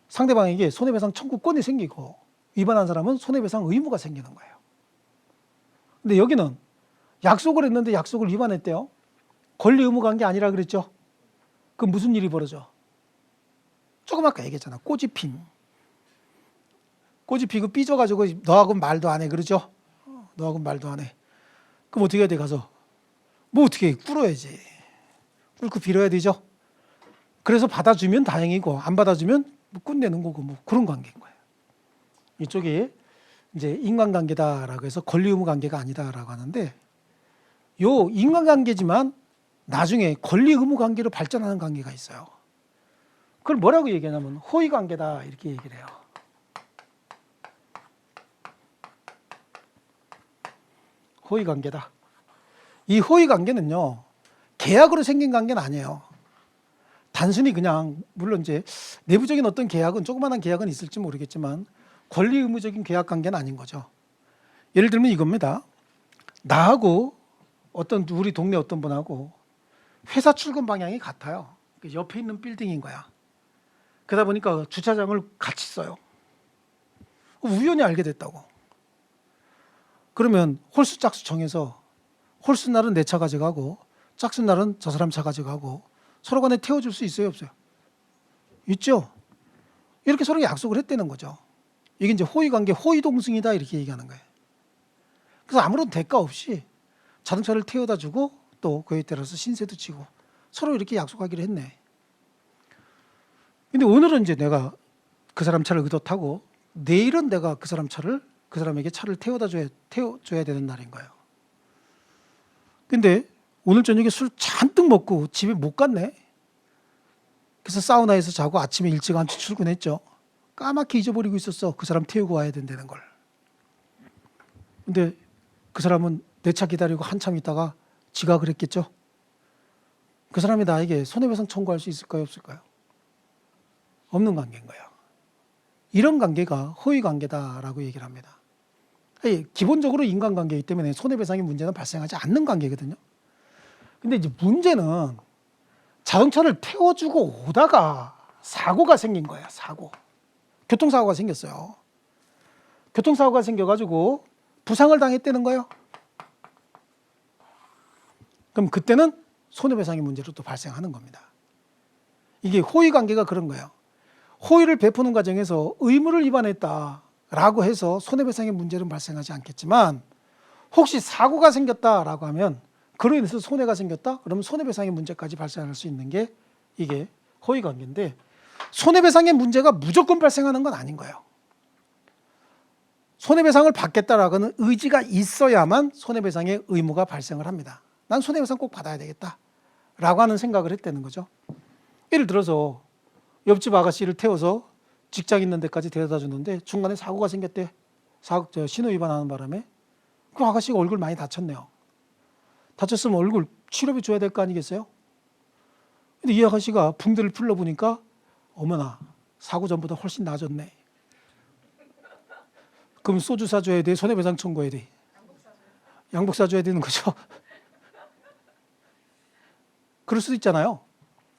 상대방에게 손해배상 청구권이 생기고 위반한 사람은 손해배상 의무가 생기는 거예요. 근데 여기는 약속을 했는데 약속을 위반했대요. 권리 의무 관계 아니라 그랬죠. 그럼 무슨 일이 벌어져? 조금 아까 얘기했잖아. 꼬집힘. 꼬집히고 삐져가지고 너하고는 말도 안 해, 그러죠? 너하고는 말도 안 해. 그럼 어떻게 해야 돼? 가서 뭐 어떻게 해? 꿇어야지. 꿇고 빌어야 되죠. 그래서 받아주면 다행이고 안 받아주면 뭐 끝내는 거고, 뭐 그런 관계인 거예요. 이쪽이 이제 인간관계다라고 해서 권리 의무 관계가 아니다라고 하는데, 요 인간관계지만 나중에 권리 의무 관계로 발전하는 관계가 있어요. 그걸 뭐라고 얘기하냐면 호의관계다, 이렇게 얘기를 해요. 호의관계다. 이 호의관계는요, 계약으로 생긴 관계는 아니에요. 단순히 그냥, 물론 이제 내부적인 어떤 계약은, 조그마한 계약은 있을지 모르겠지만 권리 의무적인 계약 관계는 아닌 거죠. 예를 들면 이겁니다. 나하고 우리 동네 어떤 분하고 회사 출근 방향이 같아요. 옆에 있는 빌딩인 거야. 그러다 보니까 주차장을 같이 써요. 우연히 알게 됐다고. 그러면 홀수 짝수 정해서 홀수 날은 내 차 가져가고 짝수 날은 저 사람 차 가져가고 서로 간에 태워줄 수 있어요, 없어요? 있죠. 이렇게 서로 약속을 했다는 거죠. 이게 이제 호의관계, 호의동승이다, 이렇게 얘기하는 거예요. 그래서 아무런 대가 없이 자동차를 태워다 주고 또 그에 따라서 신세도 지고 서로 이렇게 약속하기로 했네. 근데 오늘은 이제 내가 그 사람 차를 의도타고 내일은 내가 그 사람에게 차를 태워줘야 되는 날인 거예요. 근데 오늘 저녁에 술 잔뜩 먹고 집에 못 갔네. 그래서 사우나에서 자고 아침에 일찌감치 출근했죠. 까맣게 잊어버리고 있었어. 그 사람 태우고 와야 된다는 걸. 근데 그 사람은 내 차 기다리고 한참 있다가 지각을 했겠죠. 그 사람이 나에게 손해배상 청구할 수 있을까요, 없을까요? 없는 관계인 거예요. 이런 관계가 호의 관계다라고 얘기를 합니다. 기본적으로 인간관계이기 때문에 손해배상의 문제는 발생하지 않는 관계거든요. 근데 이제 문제는 자동차를 태워주고 오다가 사고가 생긴 거야. 사고. 교통사고가 생겼어요. 교통사고가 생겨가지고 부상을 당했다는 거예요. 그럼 그때는 손해배상의 문제로 또 발생하는 겁니다. 이게 호의관계가 그런 거예요. 호의를 베푸는 과정에서 의무를 위반했다라고 해서 손해배상의 문제는 발생하지 않겠지만 혹시 사고가 생겼다라고 하면 그로 인해서 손해가 생겼다? 그러면 손해배상의 문제까지 발생할 수 있는 게 이게 호의관계인데 손해배상의 문제가 무조건 발생하는 건 아닌 거예요. 손해배상을 받겠다라고는 의지가 있어야만 손해배상의 의무가 발생을 합니다. 난 손해배상 꼭 받아야 되겠다라고 하는 생각을 했다는 거죠. 예를 들어서 옆집 아가씨를 태워서 직장 있는 데까지 데려다 주는데 중간에 사고가 생겼대. 신호 위반하는 바람에 그 아가씨가 얼굴 많이 다쳤네요. 다쳤으면 얼굴 치료비 줘야 될 거 아니겠어요? 근데 이 아가씨가 붕대를 풀러보니까 어머나 사고 전보다 훨씬 나아졌네. 그럼 소주 사줘야 돼? 손해배상 청구해야 돼? 양복 사줘야 되는 거죠. 그럴 수도 있잖아요.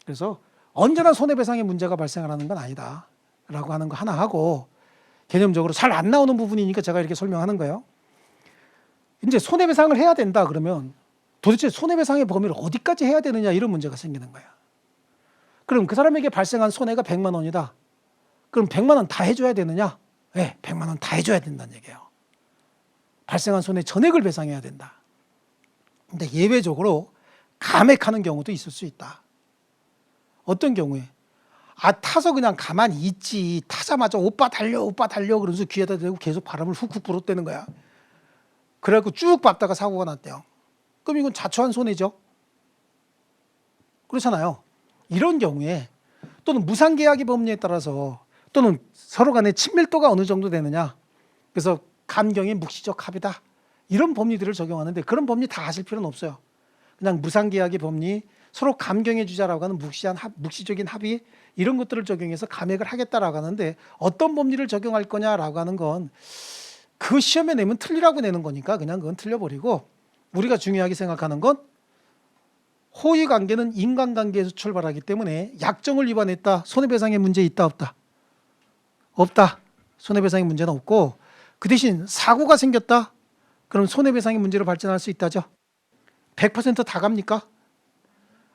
그래서 언제나 손해배상의 문제가 발생을 하는 건 아니다 라고 하는 거 하나 하고 개념적으로 잘 안 나오는 부분이니까 제가 이렇게 설명하는 거예요. 이제 손해배상을 해야 된다 그러면 도대체 손해배상의 범위를 어디까지 해야 되느냐 이런 문제가 생기는 거야. 그럼 그 사람에게 발생한 손해가 100만 원이다. 그럼 100만 원 다 해줘야 되느냐? 네, 100만 원 다 해줘야 된다는 얘기예요. 발생한 손해 전액을 배상해야 된다. 근데 예외적으로 감액하는 경우도 있을 수 있다. 어떤 경우에? 타서 그냥 가만히 있지. 타자마자 오빠 달려 그러면서 귀에다 대고 계속 바람을 훅훅 불어대는 거야. 그래갖고 쭉 밟다가 사고가 났대요. 그럼 이건 자초한 손해죠. 그렇잖아요. 이런 경우에 또는 무상계약의 법리에 따라서 또는 서로 간의 친밀도가 어느 정도 되느냐. 그래서 감경의 묵시적 합의다. 이런 법리들을 적용하는데 그런 법리 다 아실 필요는 없어요. 그냥 무상계약의 법리, 서로 감경해 주자라고 하는 묵시적인 합의 이런 것들을 적용해서 감액을 하겠다라고 하는데 어떤 법리를 적용할 거냐라고 하는 건 그 시험에 내면 틀리라고 내는 거니까 그냥 그건 틀려버리고 우리가 중요하게 생각하는 건 호의관계는 인간관계에서 출발하기 때문에 약정을 위반했다. 손해배상의 문제 있다 없다? 없다. 손해배상의 문제는 없고 그 대신 사고가 생겼다. 그럼 손해배상의 문제로 발전할 수 있다죠. 100%다 갑니까?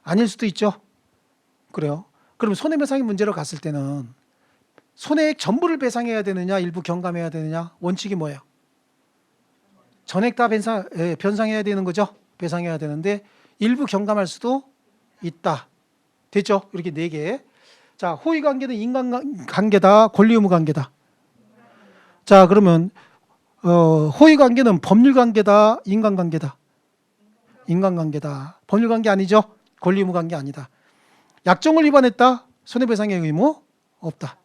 아닐 수도 있죠. 그래요. 그럼 손해배상의 문제로 갔을 때는 손해액 전부를 배상해야 되느냐 일부 경감해야 되느냐 원칙이 뭐예요? 전액 다 변상해야 되는 거죠. 배상해야 되는데 일부 경감할 수도 있다. 됐죠? 이렇게 4개. 자, 호의관계는 인간관계다, 권리의무관계다. 자, 그러면 호의관계는 법률관계다, 인간관계다. 인간관계다. 법률관계 아니죠? 권리의무관계 아니다. 약정을 위반했다, 손해배상의 의무 없다.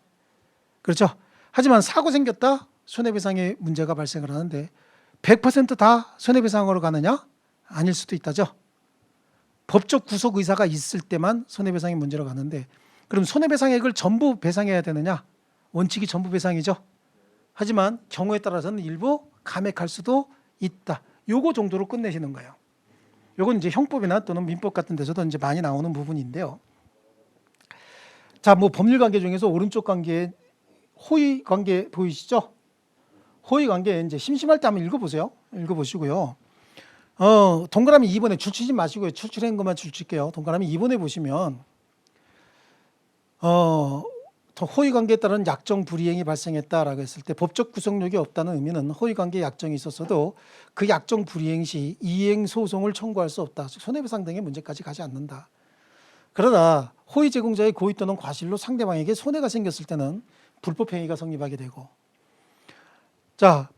그렇죠? 하지만 사고 생겼다, 손해배상의 문제가 발생을 하는데 100%다 손해배상으로 가느냐? 아닐 수도 있다죠. 법적 구속 의사가 있을 때만 손해배상의 문제로 가는데 그럼 손해배상액을 전부 배상해야 되느냐? 원칙이 전부 배상이죠. 하지만 경우에 따라서는 일부 감액할 수도 있다. 요거 정도로 끝내시는 거예요. 요건 이제 형법이나 또는 민법 같은 데서도 이제 많이 나오는 부분인데요. 자, 뭐 법률관계 중에서 오른쪽 관계 호의관계 보이시죠? 호의관계 이제 심심할 때 한번 읽어보세요. 읽어보시고요. 동그라미 2번에 줄치지 마시고요. 출출한 것만 줄칠게요. 동그라미 2번에 보시면 호의관계에 따른 약정 불이행이 발생했다라고 했을 때 법적 구속력이 없다는 의미는 호의관계 약정이 있었어도 그 약정 불이행 시 이행 소송을 청구할 수 없다. 손해배상 등의 문제까지 가지 않는다. 그러나 호의 제공자의 고의 또는 과실로 상대방에게 손해가 생겼을 때는 불법행위가 성립하게 되고, 자,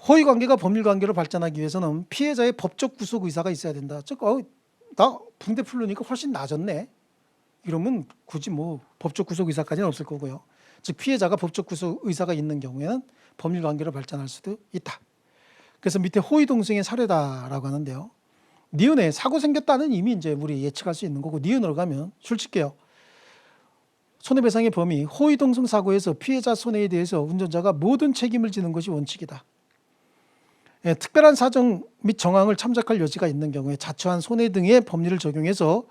호의관계가 법률관계로 발전하기 위해서는 피해자의 법적 구속 의사가 있어야 된다. 즉, 나 붕대 풀르니까 훨씬 나아졌네. 이러면 굳이 뭐 법적 구속 의사까지는 없을 거고요. 즉 피해자가 법적 구속 의사가 있는 경우에는 법률관계로 발전할 수도 있다. 그래서 밑에 호의동승의 사례다라고 하는데요. 니은에 사고 생겼다는 이미 이제 우리 예측할 수 있는 거고 니은으로 가면 솔직해요. 손해배상의 범위 호의동승 사고에서 피해자 손해에 대해서 운전자가 모든 책임을 지는 것이 원칙이다. 예, 특별한 사정 및 정황을 참작할 여지가 있는 경우에 자초한 손해 등의 법리를 적용해서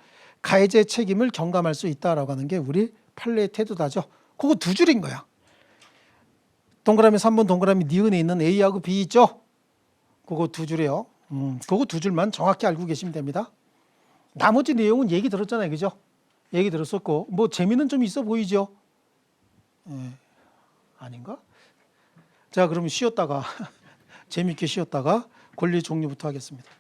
가해자의 책임을 경감할 수 있다라고 하는 게 우리 판례의 태도다죠. 그거 두 줄인 거야. 동그라미 3번 동그라미 니은에 있는 A하고 B 있죠? 그거 두 줄이요. 그거 두 줄만 정확히 알고 계시면 됩니다. 나머지 내용은 얘기 들었잖아요. 그죠? 얘기 들었었고 뭐 재미는 좀 있어 보이죠? 아닌가? 자, 그러면 쉬었다가 재미있게 쉬었다가 권리 종류부터 하겠습니다.